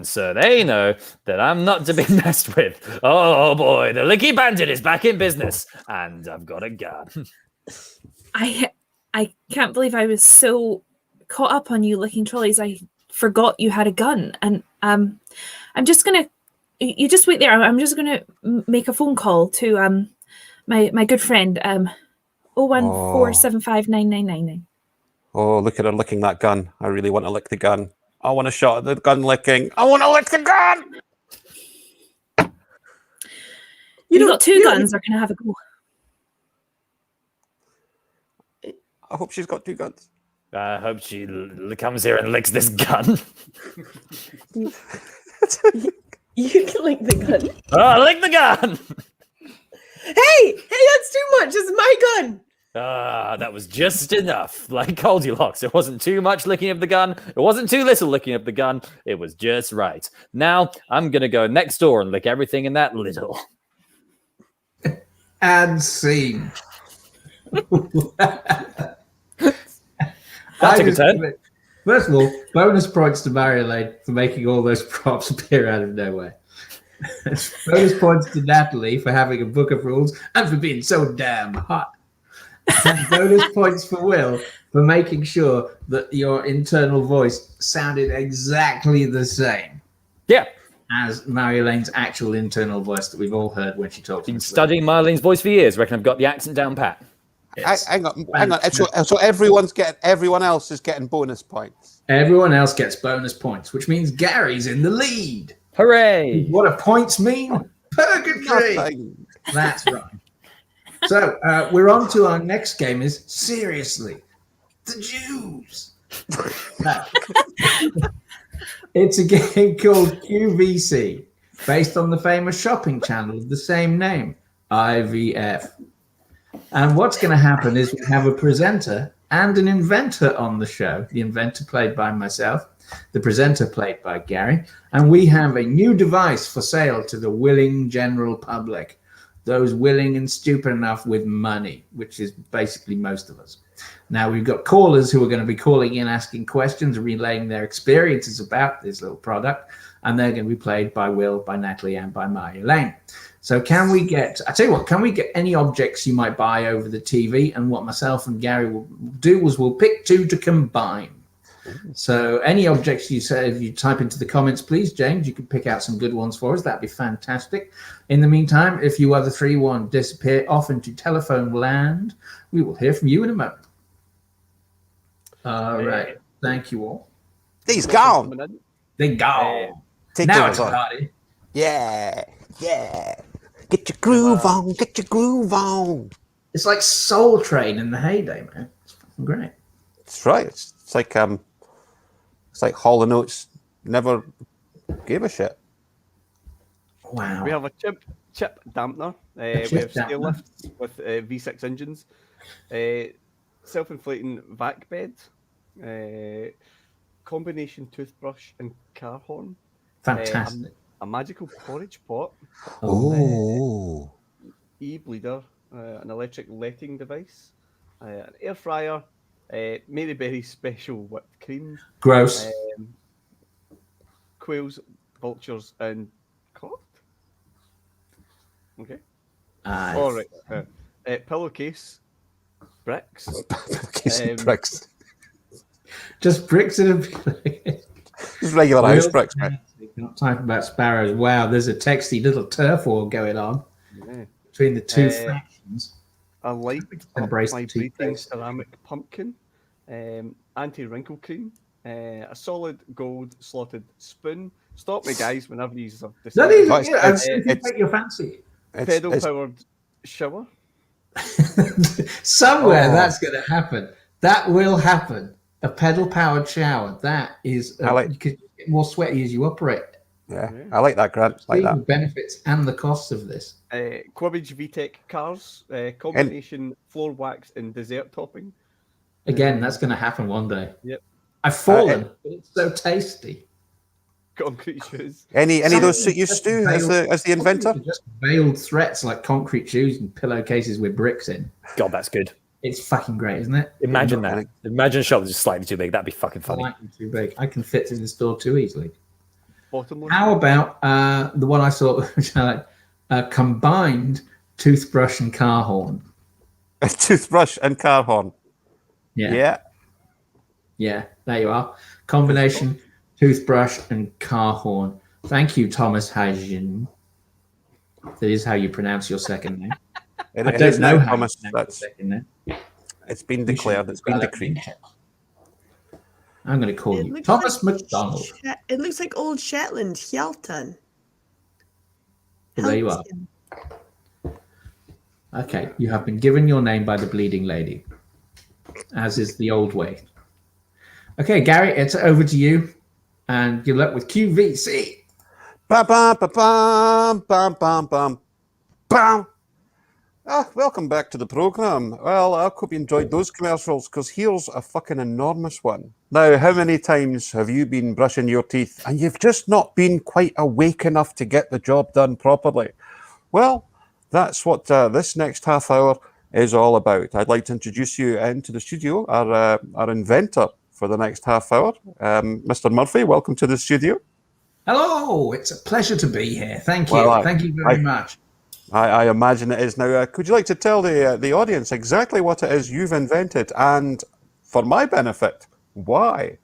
So they know that I'm not to be messed with. Oh boy, the Licky Bandit is back in business, and I've got a gun. I can't believe I was so caught up on you licking trolleys. I forgot you had a gun, and I'm just gonna. You just wait there. I'm just gonna make a phone call to my good friend 014759999. Oh, look at her licking that gun. I really want to lick the gun. I want a shot at the gun licking. I want to lick the gun! You've got two guns, or can I have a go? I hope she's got two guns. I hope she comes here and licks this gun. You can lick the gun. Oh, lick the gun! Hey, that's too much. It's my gun. That was just enough. Like Goldilocks. It wasn't too much licking of the gun. It wasn't too little licking of the gun. It was just right. Now, I'm going to go next door and lick everything in that little. And scene. That took a turn. First of all, bonus points to Marjolein for making all those props appear out of nowhere. Bonus points to Natalie for having a book of rules and for being so damn hot. And bonus points for Will for making sure that your internal voice sounded exactly the same. Yeah. As Marjoleine's actual internal voice that we've all heard when she talks. Been studying Marjoleine's voice for years. Reckon I've got the accent down pat. Hang on. So everyone else is getting bonus points. Everyone else gets bonus points, which means Gary's in the lead. Hooray! What do points mean? Purgatory. Nothing. That's right. So we're on to our next game. Is seriously the Jews. It's a game called QVC, based on the famous shopping channel of the same name, IVF. And what's going to happen is we have a presenter and an inventor on the show. The inventor played by myself, the presenter played by Gary, and we have a new device for sale to the willing general public, those willing and stupid enough with money, which is basically most of us. Now, we've got callers who are going to be calling in, asking questions, relaying their experiences about this little product, and they're going to be played by Will, by Natalie, and by Marjolein. So can we get any objects you might buy over the TV? And what myself and Gary will do is we'll pick two to combine. So any objects you say, if you type into the comments, please, James, you can pick out some good ones for us. That'd be fantastic. In the meantime, if you other three want to disappear off into telephone land, we will hear from you in a moment. All right. Thank you all. He's gone. They gone. Now it's a party. Yeah. Get your groove on. Get your groove on. It's like Soul Train in the heyday, man. It's fucking great. That's right. It's like Hall & Oates never gave a shit. Wow. We have a chip dampener. We have steel lifts with V6 engines. Self-inflating vac bed. Combination toothbrush and car horn. Fantastic. A magical porridge pot. Oh. E-bleeder. An electric letting device. An air fryer. Mary Berry special whipped cream. Gross. Quails, vultures, and cod. Okay. All right. Pillowcase. Bricks. Bricks. Just bricks in a Just regular house bricks, man. Not talking about sparrows. Wow, there's a texty little turf war going on between the two factions. I like Embrace my the breathing ceramic pumpkin, anti-wrinkle cream, a solid gold slotted spoon. Stop me, guys, whenever you have decided. Take your fancy. Pedal-powered shower. Somewhere that's going to happen. That will happen. A pedal-powered shower. That is, you could get more sweaty as you operate. Yeah, I like that, Grant. Like that. The benefits and the costs of this. Quibbage VTEC cars, combination floor wax and dessert topping. Again, that's going to happen one day. Yep. I've fallen, but it's so tasty. Concrete shoes. Any of those suit you, Stu, as the inventor? Just veiled threats like concrete shoes and pillowcases with bricks in. God, that's good. It's fucking great, isn't it? Imagine that. Imagine a shop that's just slightly too big. That'd be fucking funny. Slightly too big. I can fit through the store too easily. Bottom How about the one I saw, which I like, a combined toothbrush and car horn? A toothbrush and car horn. Yeah, there you are. Combination toothbrush and car horn. Thank you, Thomas Hagen. That is how you pronounce your second name. I don't know how Thomas. That's second name. It's been declared. It's been decreed. I'm going to call you Thomas McDonald. It looks like old Shetland, Hjalton. Well, there you are. Okay, you have been given your name by the bleeding lady, as is the old way. Okay, Gary, it's over to you, and good luck with QVC. Bam, bam, bam, bam, bam, bam, bam. Welcome back to the program. Well, I hope you enjoyed those commercials, because here's a fucking enormous one. Now, how many times have you been brushing your teeth and you've just not been quite awake enough to get the job done properly? Well, that's what this next half hour is all about. I'd like to introduce you into the studio, our inventor for the next half hour, Mr. Murphy. Welcome to the studio. Hello, it's a pleasure to be here. Thank you. Thank you very much. I imagine it is. Now, could you like to tell the audience exactly what it is you've invented, and for my benefit, why?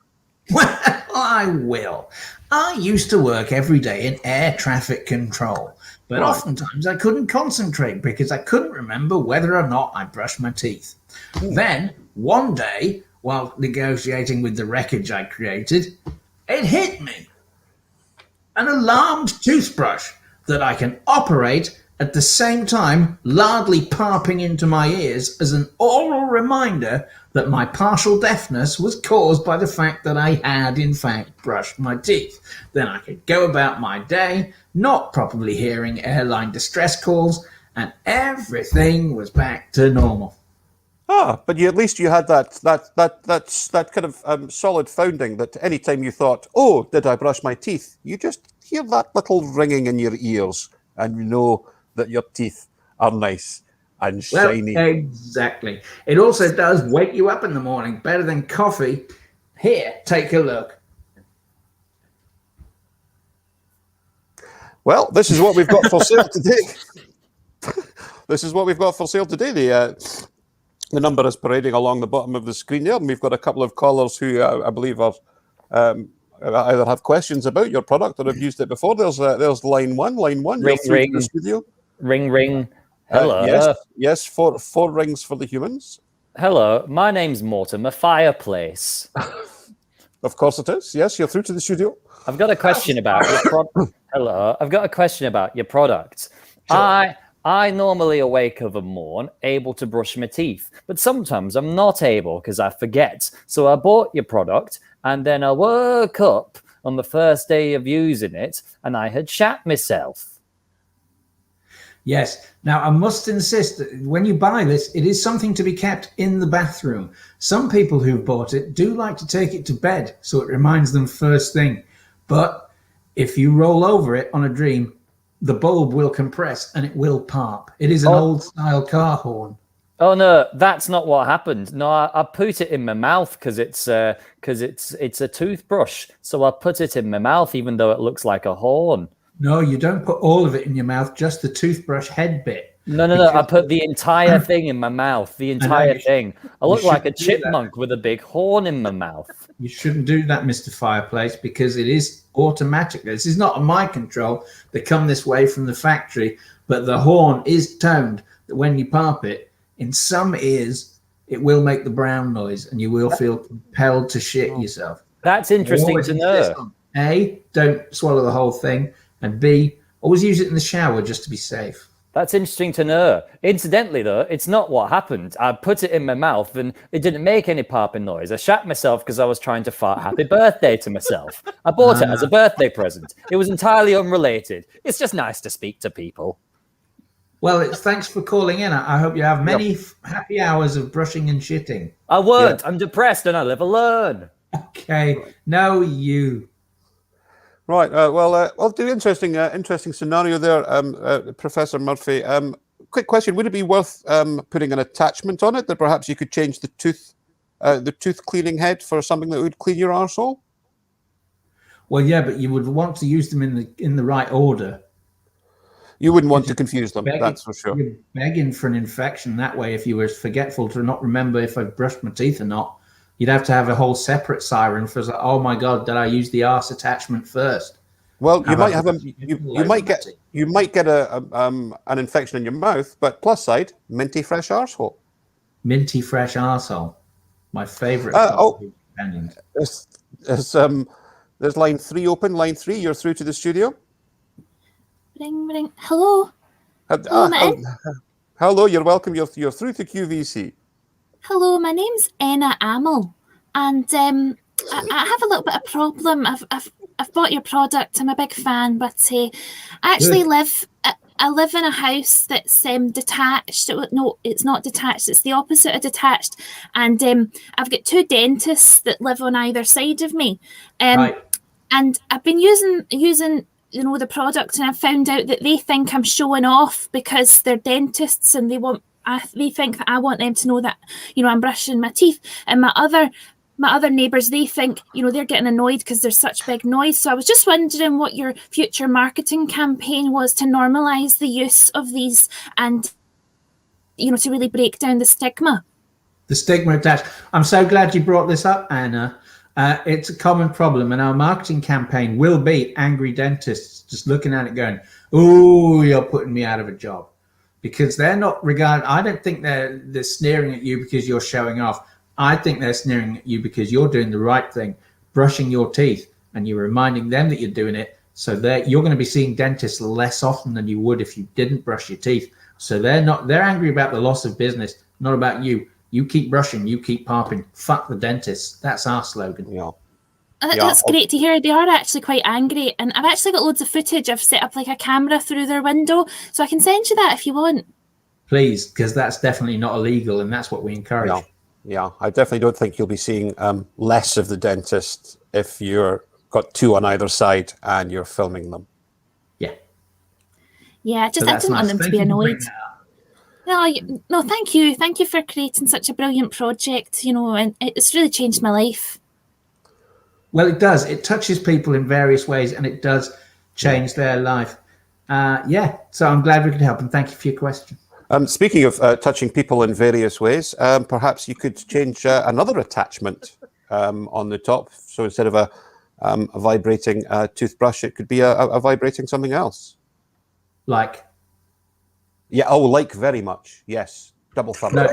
Well, I will. I used to work every day in air traffic control, but oftentimes I couldn't concentrate because I couldn't remember whether or not I brushed my teeth. Then, one day, while negotiating with the wreckage I created, it hit me. An alarmed toothbrush that I can operate at the same time loudly parping into my ears as an oral reminder that my partial deafness was caused by the fact that I had, in fact, brushed my teeth. Then I could go about my day, not properly hearing airline distress calls, and everything was back to normal. But at least you had that kind of solid founding that any time you thought, oh, did I brush my teeth? You just hear that little ringing in your ears and you know that your teeth are nice and shiny. Well, exactly. It also does wake you up in the morning, better than coffee. Here, take a look. Well, this is what we've got for sale today. This is what we've got for sale today. The number is parading along the bottom of the screen there, and we've got a couple of callers who I believe are either have questions about your product or have used it before. There's line one. Ring, ring. The studio. Ring. Hello. Yes. Four rings for the humans. Hello, my name's Mortimer Fireplace. Of course it is. Yes, you're through to the studio. I've got a question about your product. Hello, I've got a question about your product. Sure. I normally awake of a morn, able to brush my teeth, but sometimes I'm not able because I forget. So I bought your product, and then I woke up on the first day of using it, and I had shat myself. Yes. Now, I must insist that when you buy this, it is something to be kept in the bathroom. Some people who've bought it do like to take it to bed, so it reminds them first thing. But if you roll over it on a dream, the bulb will compress and it will parp. It is an old-style car horn. Oh no, that's not what happened. No, I put it in my mouth because it's a toothbrush. So I put it in my mouth, even though it looks like a horn. No, you don't put all of it in your mouth, just the toothbrush head bit. No. I put the entire thing in my mouth. The entire thing. I look like a chipmunk with a big horn in my mouth. You shouldn't do that, Mr. Fireplace, because it is automatic. This is not on my control. They come this way from the factory, but the horn is toned that when you pop it, in some ears, it will make the brown noise and you will feel compelled to shit yourself. That's interesting to know. A, don't swallow the whole thing. And B, always use it in the shower just to be safe. That's interesting to know. Incidentally, though, it's not what happened. I put it in my mouth and it didn't make any popping noise. I shat myself because I was trying to fart happy birthday to myself. I bought it as a birthday present. It was entirely unrelated. It's just nice to speak to people. Well, thanks for calling in. I hope you have many happy hours of brushing and shitting. I won't. Yeah. I'm depressed and I live alone. Okay. No, you. Right. Well, do interesting scenario there, Professor Murphy. Quick question: would it be worth putting an attachment on it that perhaps you could change the tooth cleaning head for something that would clean your arsehole? Well, yeah, but you would want to use them in the right order. You wouldn't want to confuse them. That's for sure. You're begging for an infection that way. If you were forgetful to not remember if I brushed my teeth or not. You'd have to have a whole separate siren for like, oh my God, did I use the arse attachment first? Well, you might have you might get an infection in your mouth, but plus side, minty fresh arsehole. Minty fresh arsehole, my favourite. There's line 3 open. Line 3, you're through to the studio. Ring. Hello. Hello, you're welcome. You're through to QVC. Hello, my name's Enna Amel, and I have a little bit of problem. I've bought your product. I'm a big fan, but I actually live in a house that's detached. No, it's not detached. It's the opposite of detached. And I've got 2 dentists that live on either side of me. Right. And I've been using the product, and I've found out that they think I'm showing off because they're dentists and they think that I want them to know that, I'm brushing my teeth. And my my other neighbours, they think, they're getting annoyed because there's such big noise. So I was just wondering what your future marketing campaign was to normalise the use of these and, to really break down the stigma. The stigma attached. I'm so glad you brought this up, Anna. It's a common problem, and our marketing campaign will be angry dentists just looking at it going, "Oh, you're putting me out of a job," because they're not I don't think they're sneering at you because you're showing off. I think they're sneering at you because you're doing the right thing, brushing your teeth, and you're reminding them that you're doing it. So you're going to be seeing dentists less often than you would if you didn't brush your teeth. So they're angry about the loss of business, not about you. You keep brushing, you keep popping. Fuck the dentists. That's our slogan. Yeah. That's great to hear. They are actually quite angry, and I've actually got loads of footage. I've set up like a camera through their window, so I can send you that if you want. Please, because that's definitely not illegal, and that's what we encourage. Yeah, I definitely don't think you'll be seeing less of the dentist if you're got two on either side and you're filming them. Yeah, I didn't want them to be annoyed. No, thank you. Thank you for creating such a brilliant project, and it's really changed my life. Well, it does. It touches people in various ways, and it does change their life. So I'm glad we could help, and thank you for your question. Speaking of touching people in various ways, perhaps you could change another attachment on the top. So instead of a vibrating toothbrush, it could be a vibrating something else. Like? Yeah, like very much. Yes. Double thumb. No,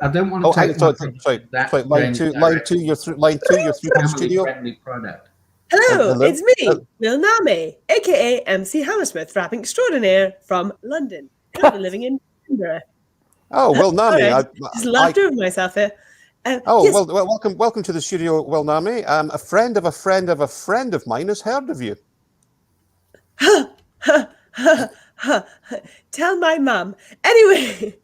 I don't want to take sorry, line two, you're through to the studio. Product. Hello, it's me, Will Name, aka MC Hammersmith, rapping extraordinaire from London, currently living in Edinburgh. Oh, Will Name. I just laughed over myself here. Yes. Welcome to the studio, Will Name. A friend of a friend of a friend of mine has heard of you. Tell my mum. Anyway,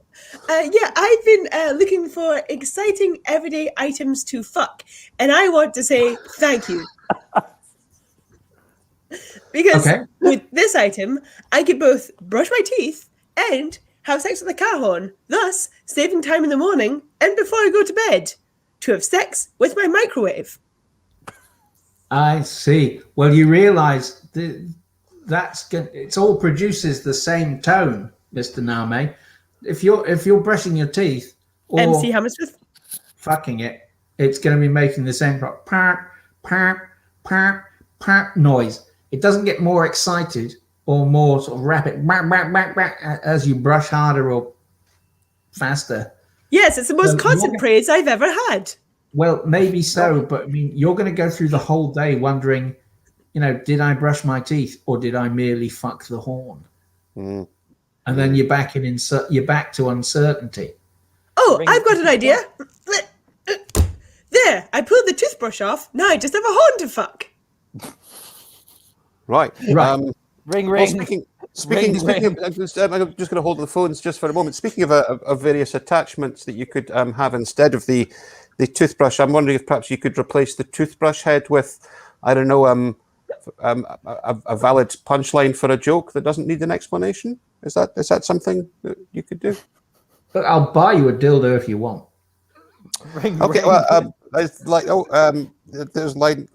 I've been looking for exciting everyday items to fuck, and I want to say thank you. Because with this item, I could both brush my teeth and have sex with a car horn, thus saving time in the morning and before I go to bed to have sex with my microwave. I see. Well, you realise it all produces the same tone, Mr. Name. If you're brushing your teeth or MC Hammersmith fucking it, it's going to be making the same noise. It doesn't get more excited or more sort of rapid as you brush harder or faster. Yes, it's the most constant praise I've ever had. Well, maybe so, but I mean, you're going to go through the whole day wondering, did I brush my teeth or did I merely fuck the horn? And then you're back to uncertainty. Oh, I've got an idea. There, I pulled the toothbrush off. Now I just have a horn to fuck. Right. Ring. Well, speaking of, I'm just going to hold the phones just for a moment. Speaking of various attachments that you could have instead of the toothbrush, I'm wondering if perhaps you could replace the toothbrush head with, I don't know, a valid punchline for a joke that doesn't need an explanation. Is that something that you could do? But I'll buy you a dildo if you want. Ring. Well, there's line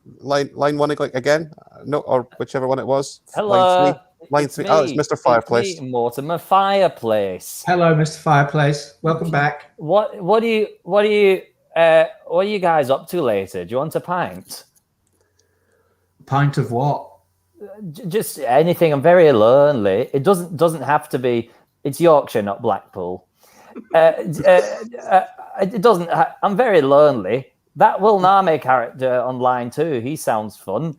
one again. No, or whichever one it was. Hello. Line three. Oh, it's Mr. Fireplace. Mortimer Fireplace. Hello, Mr. Fireplace. Welcome back. What are you guys up to later? Do you want a pint? Pint of what? Just anything. I'm very lonely. It doesn't have to be. It's Yorkshire, not Blackpool. It doesn't. I'm very lonely. That Will Name character on line 2, he sounds fun.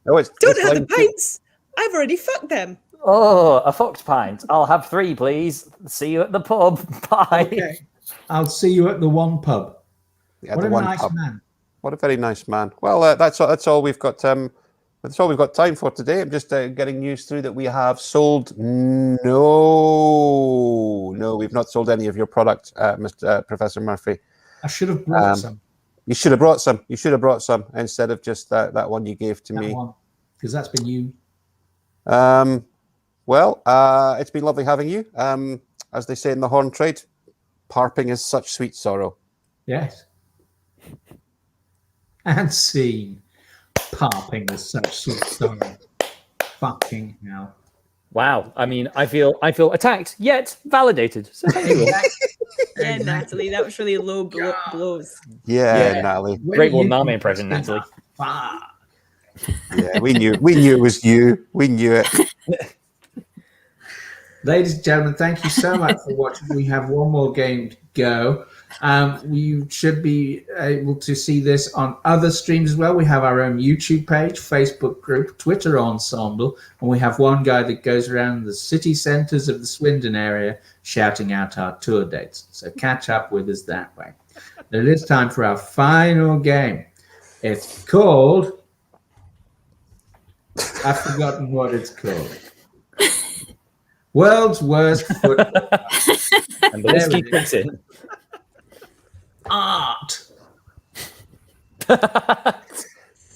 Don't have the pints. I've already fucked them. Oh, a fucked pint. I'll have 3, please. See you at the pub. Bye. Okay. I'll see you at the one pub. Yeah, what a nice man. What a very nice man. Well, that's all we've got. That's all we've got time for today. I'm just getting news through that we have sold. No, we've not sold any of your product, Mr. Professor Murphy. I should have brought some. You should have brought some. You should have brought some instead of just that one you gave to me. Because that's been you. Well, it's been lovely having you. As they say in the horn trade, Parping is such sweet sorrow. Yes. And scene. Parping is such sweet sorrow. Fucking hell. Wow. I mean, I feel attacked yet validated. So thank you. Yeah, Natalie, that was really low blows. Yeah, Natalie. Great Nami impression, Natalie. Yeah, we knew it was you. We knew it. Ladies and gentlemen, thank you so much for watching. We have one more game to go. You should be able to see this on other streams as well. We have our own YouTube page, Facebook group, Twitter ensemble, and we have one guy that goes around the city centres of the Swindon area shouting out our tour dates. So catch up with us that way. Now it is time for our final game. It's called... I've forgotten what it's called. World's Worst Football. And the whiskey kicks in. Art.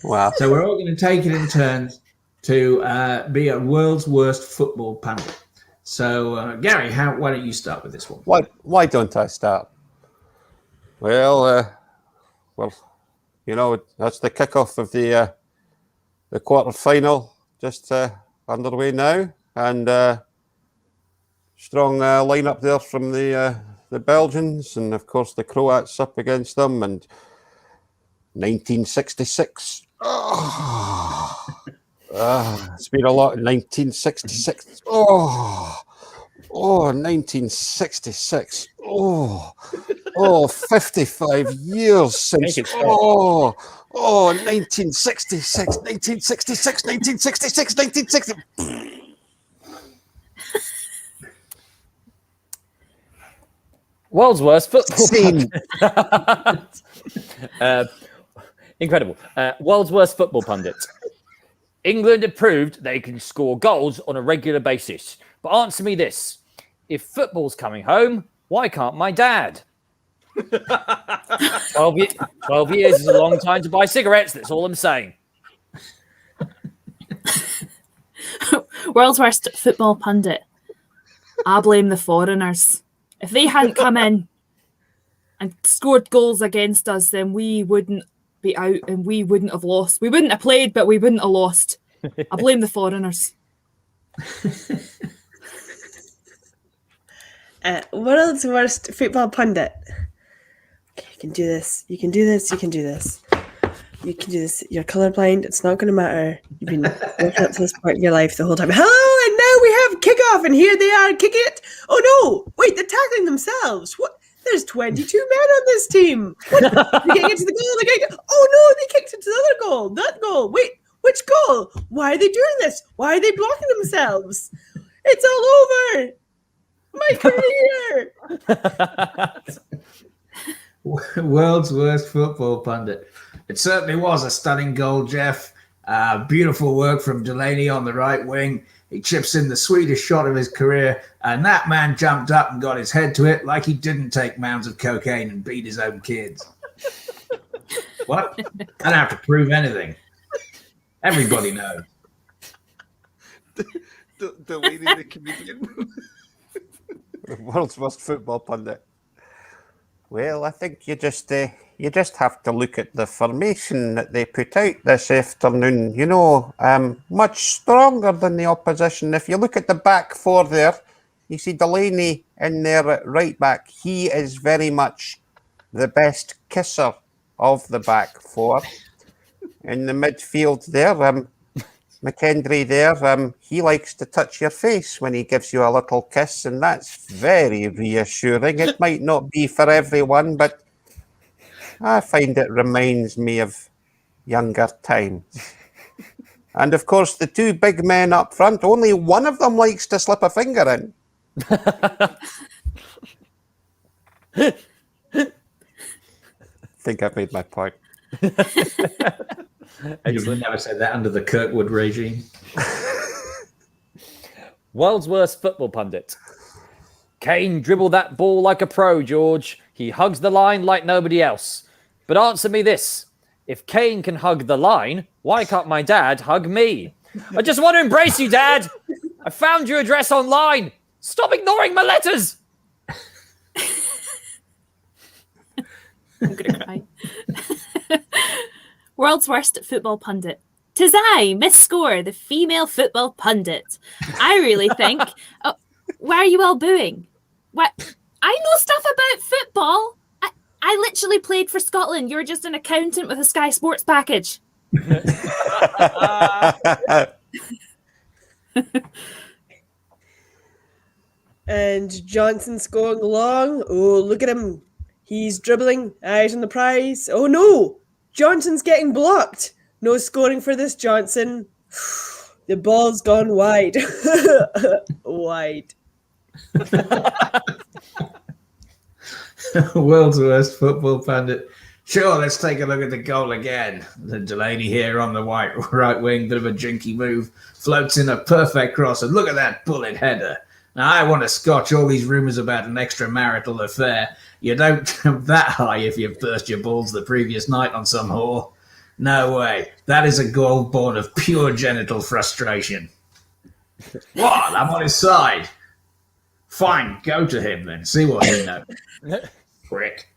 Wow. So we're all going to take it in turns to be a world's worst football pundit. So, Gary, why don't you start with this one? Why don't I start? Well, you know, that's the kickoff of the quarter final just underway now, and strong lineup there from the Belgians, and of course the Croats up against them, and 1966. It's been a lot. 1966. 1966. 55 years since. 1966. 1966. World's worst football pundit. Incredible. World's worst football pundit. England have proved they can score goals on a regular basis. But answer me this. If football's coming home, why can't my dad? 12 years is a long time to buy cigarettes. That's all I'm saying. World's worst football pundit. I blame the foreigners. If they hadn't come in and scored goals against us, then we wouldn't be out and we wouldn't have lost. We wouldn't have played, but we wouldn't have lost. I blame the foreigners. World's worst football pundit. Okay, you can do this. You can do this. You can do this. You can do this. You're colorblind. It's not going to matter. You've been working up to this part of your life the whole time. Hello, and now we have kickoff, and here they are kicking it. Oh no! Wait, they're tackling themselves. What? There's 22 men on this team. What? They're getting into the goal. Oh no! They kicked into the other goal. That goal. Wait, which goal? Why are they doing this? Why are they blocking themselves? It's all over. My career. World's worst football pundit. It certainly was a stunning goal, Jeff. Beautiful work from Delaney on the right wing. He chips in the sweetest shot of his career, and that man jumped up and got his head to it like he didn't take mounds of cocaine and beat his own kids. What? I don't have to prove anything. Everybody knows. Delaney the comedian. The world's worst football pundit. Well, I think you just have to look at the formation that they put out this afternoon. You know, much stronger than the opposition. If you look at the back four there, you see Delaney in there at right back. He is very much the best kisser of the back four. In the midfield there, McKendry there, he likes to touch your face when he gives you a little kiss, and that's very reassuring. It might not be for everyone, but I find it reminds me of younger times. And of course, the two big men up front, only one of them likes to slip a finger in. I think I've made my point. You would never say that under the Kirkwood regime. World's worst football pundit. Kane dribbled that ball like a pro, George. He hugs the line like nobody else. But answer me this. If Kane can hug the line, why can't my dad hug me? I just want to embrace you, Dad. I found your address online. Stop ignoring my letters. I'm going to cry. World's worst football pundit. 'Tis I, Miss Score, the female football pundit. I really think... Oh, why are you all booing? What? I know stuff about football. I literally played for Scotland. You're just an accountant with a Sky Sports package. And Johnson's going along. Oh, look at him. He's dribbling, eyes on the prize. Oh no! Johnson's getting blocked. No scoring for this Johnson. The ball's gone wide. Wide. World's worst football pundit. Sure, let's take a look at the goal again. The Delaney here on the right wing, bit of a jinky move, floats in a perfect cross, and look at that bullet header. Now, I want to scotch all these rumours about an extramarital affair. You don't jump that high if you've burst your balls the previous night on some whore. No way. That is a goal born of pure genital frustration. What? I'm on his side. Fine, go to him then. See what he knows. Prick.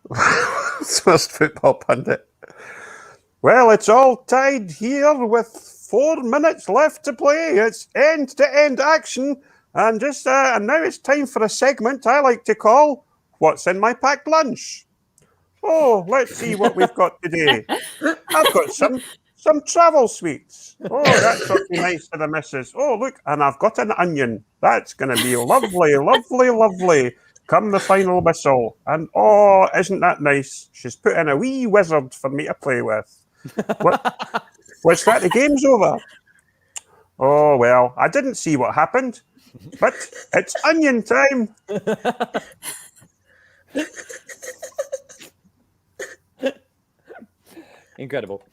Worst football pundit. Well, it's all tied here with 4 minutes left to play. It's end-to-end action. And and now it's time for a segment I like to call What's in My Packed Lunch? Oh, let's see what we've got today. I've got some travel sweets. Oh, that's something nice for the missus. Oh, look, and I've got an onion. That's going to be lovely, lovely, lovely. Come the final whistle. And oh, isn't that nice? She's put in a wee wizard for me to play with. What's that? The game's over. Oh, well, I didn't see what happened, but it's onion time. Incredible.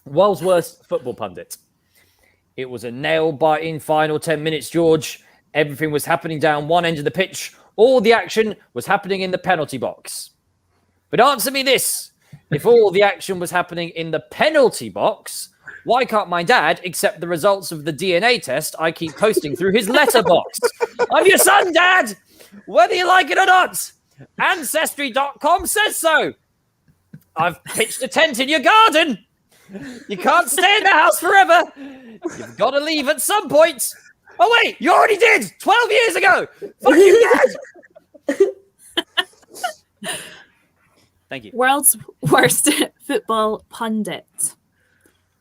World's worst football pundit. It was a nail-biting final 10 minutes, George. Everything was happening down one end of the pitch. All the action was happening in the penalty box. But answer me this. If all the action was happening in the penalty box, why can't my dad accept the results of the DNA test I keep posting through his letterbox? I'm your son, Dad! Whether you like it or not. Ancestry.com says so. I've pitched a tent in your garden. You can't stay in the house forever. You've got to leave at some point. Oh, wait, you already did 12 years ago. Fuck you, Dad. Thank you. World's worst football pundit.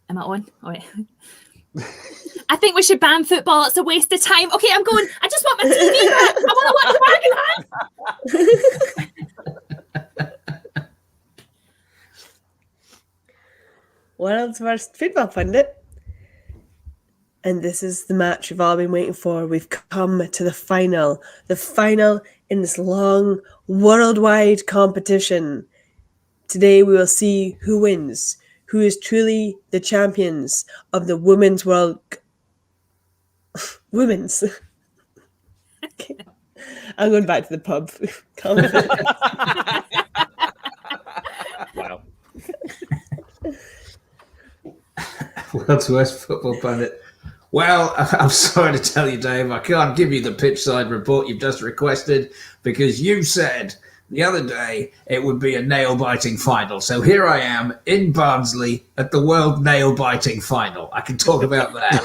Am I on? Oh, wait. I think we should ban football. It's a waste of time. Okay, I'm going. I just want my TV back. I want to watch Dragon. World's worst football pundit. And this is the match we've all been waiting for. We've come to the final in this long worldwide competition. Today we will see who wins, who is truly the champions of the women's world. Women's. Okay. I'm going back to the pub. Wow. World's worst football pundit. Well, I'm sorry to tell you, Dave, I can't give you the pitch side report you've just requested because you said the other day it would be a nail-biting final. So here I am in Barnsley at the World Nail-Biting Final. I can talk about that.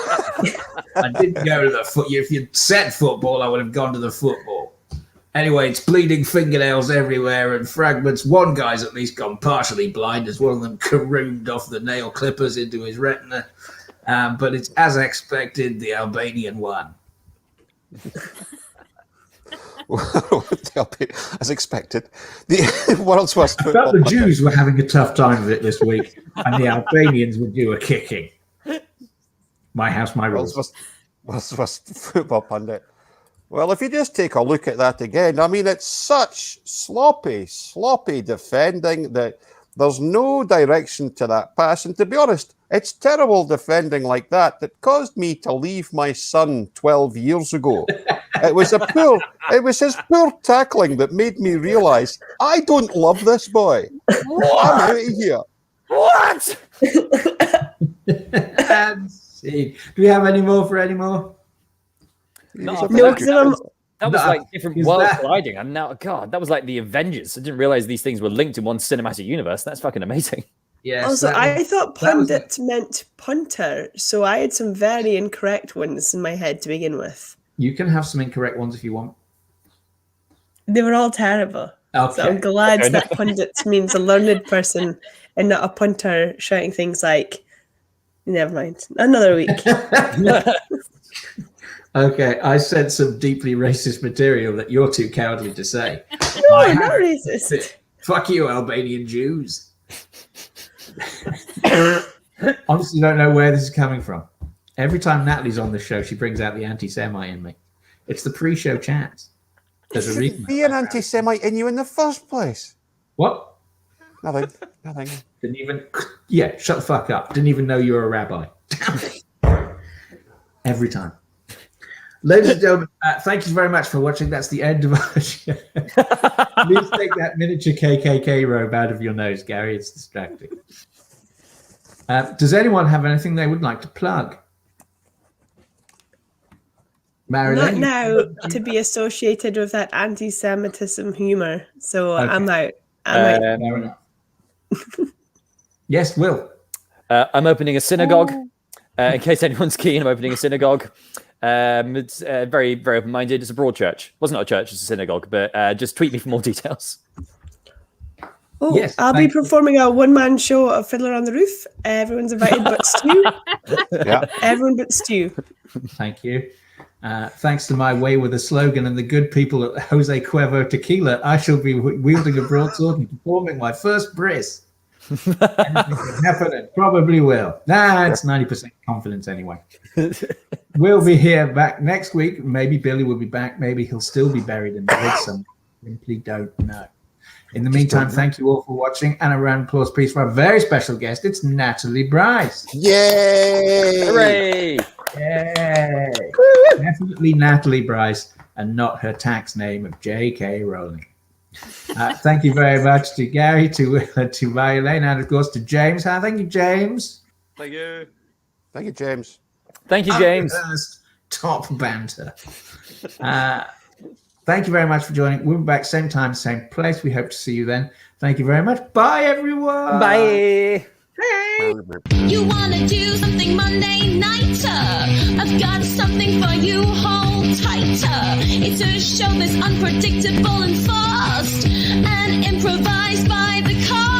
I didn't go to the foot. If you'd said football, I would have gone to the football. Anyway, it's bleeding fingernails everywhere and fragments. One guy's at least gone partially blind as one of them caroomed off the nail clippers into his retina. But it's as expected, the Albanian won. As expected, the world's worst football. I felt the Jews were having a tough time with it this week, and the Albanians would do a kicking. My house, my rules. World's worst football pundit. Well, if you just take a look at that again, I mean, it's such sloppy defending that there's no direction to that pass. And to be honest, it's terrible defending like that caused me to leave my son 12 years ago. It was his poor tackling that made me realise I don't love this boy. What? I'm out of here. What? Do we have any more for any more? No, because That was like different worlds colliding. And now, God, that was like the Avengers. I didn't realize these things were linked in one cinematic universe. That's fucking amazing. Yes. Also, I thought pundit meant punter, so I had some very incorrect ones in my head to begin with. You can have some incorrect ones if you want. They were all terrible. Okay. So I'm glad that pundit means a learned person and not a punter shouting things like, never mind, another week. Okay, I said some deeply racist material that you're too cowardly to say. No, not racist. Fuck you, Albanian Jews. Honestly, don't know where this is coming from. Every time Natalie's on the show, she brings out the anti-Semite in me. It's the pre-show chat. There's a reason. Be an anti-Semite in you in the first place. What? Nothing. Didn't even. Yeah, shut the fuck up. Didn't even know you were a rabbi. Every time. Ladies and gentlemen, thank you very much for watching. That's the end of our show. Please take that miniature KKK robe out of your nose, Gary. It's distracting. Does anyone have anything they would like to plug? Not now to be associated with that anti-Semitism humor. So okay. I'm out. Yes, Will. I'm opening a synagogue. In case anyone's keen, I'm opening a synagogue. It's very, very open-minded. It's a broad church. Well, it's not a church, it's a synagogue. But just tweet me for more details. Oh, yes, I'll be performing a one-man show of Fiddler on the Roof. Everyone's invited but Stu. Yeah. Everyone but Stu. Thank you. Thanks to my way with a slogan and the good people at Jose Cuervo Tequila, I shall be wielding a broadsword and performing my first bris. Anything can happen, it probably will. It's 90% confidence anyway. We'll be here back next week. Maybe Billy will be back. Maybe he'll still be buried in the woods somewhere. Simply don't know. In the meantime, thank you all for watching. And a round of applause, please, for our very special guest. It's Natalie Bryce. Yay! Hooray! Yay! Definitely Natalie Bryce and not her tax name of J.K. Rowling. Thank you very much to Gary, to Marjolein, and of course to James. Thank you, James. Thank you. Thank you, James. Thank you, James. Top banter. Thank you very much for joining. We'll be back same time, same place. We hope to see you then. Thank you very much. Bye, everyone. Bye. Hey. You wanna do something Monday nighter? I've got something for you, hold tighter. It's a show that's unpredictable and fast and improvised by the car.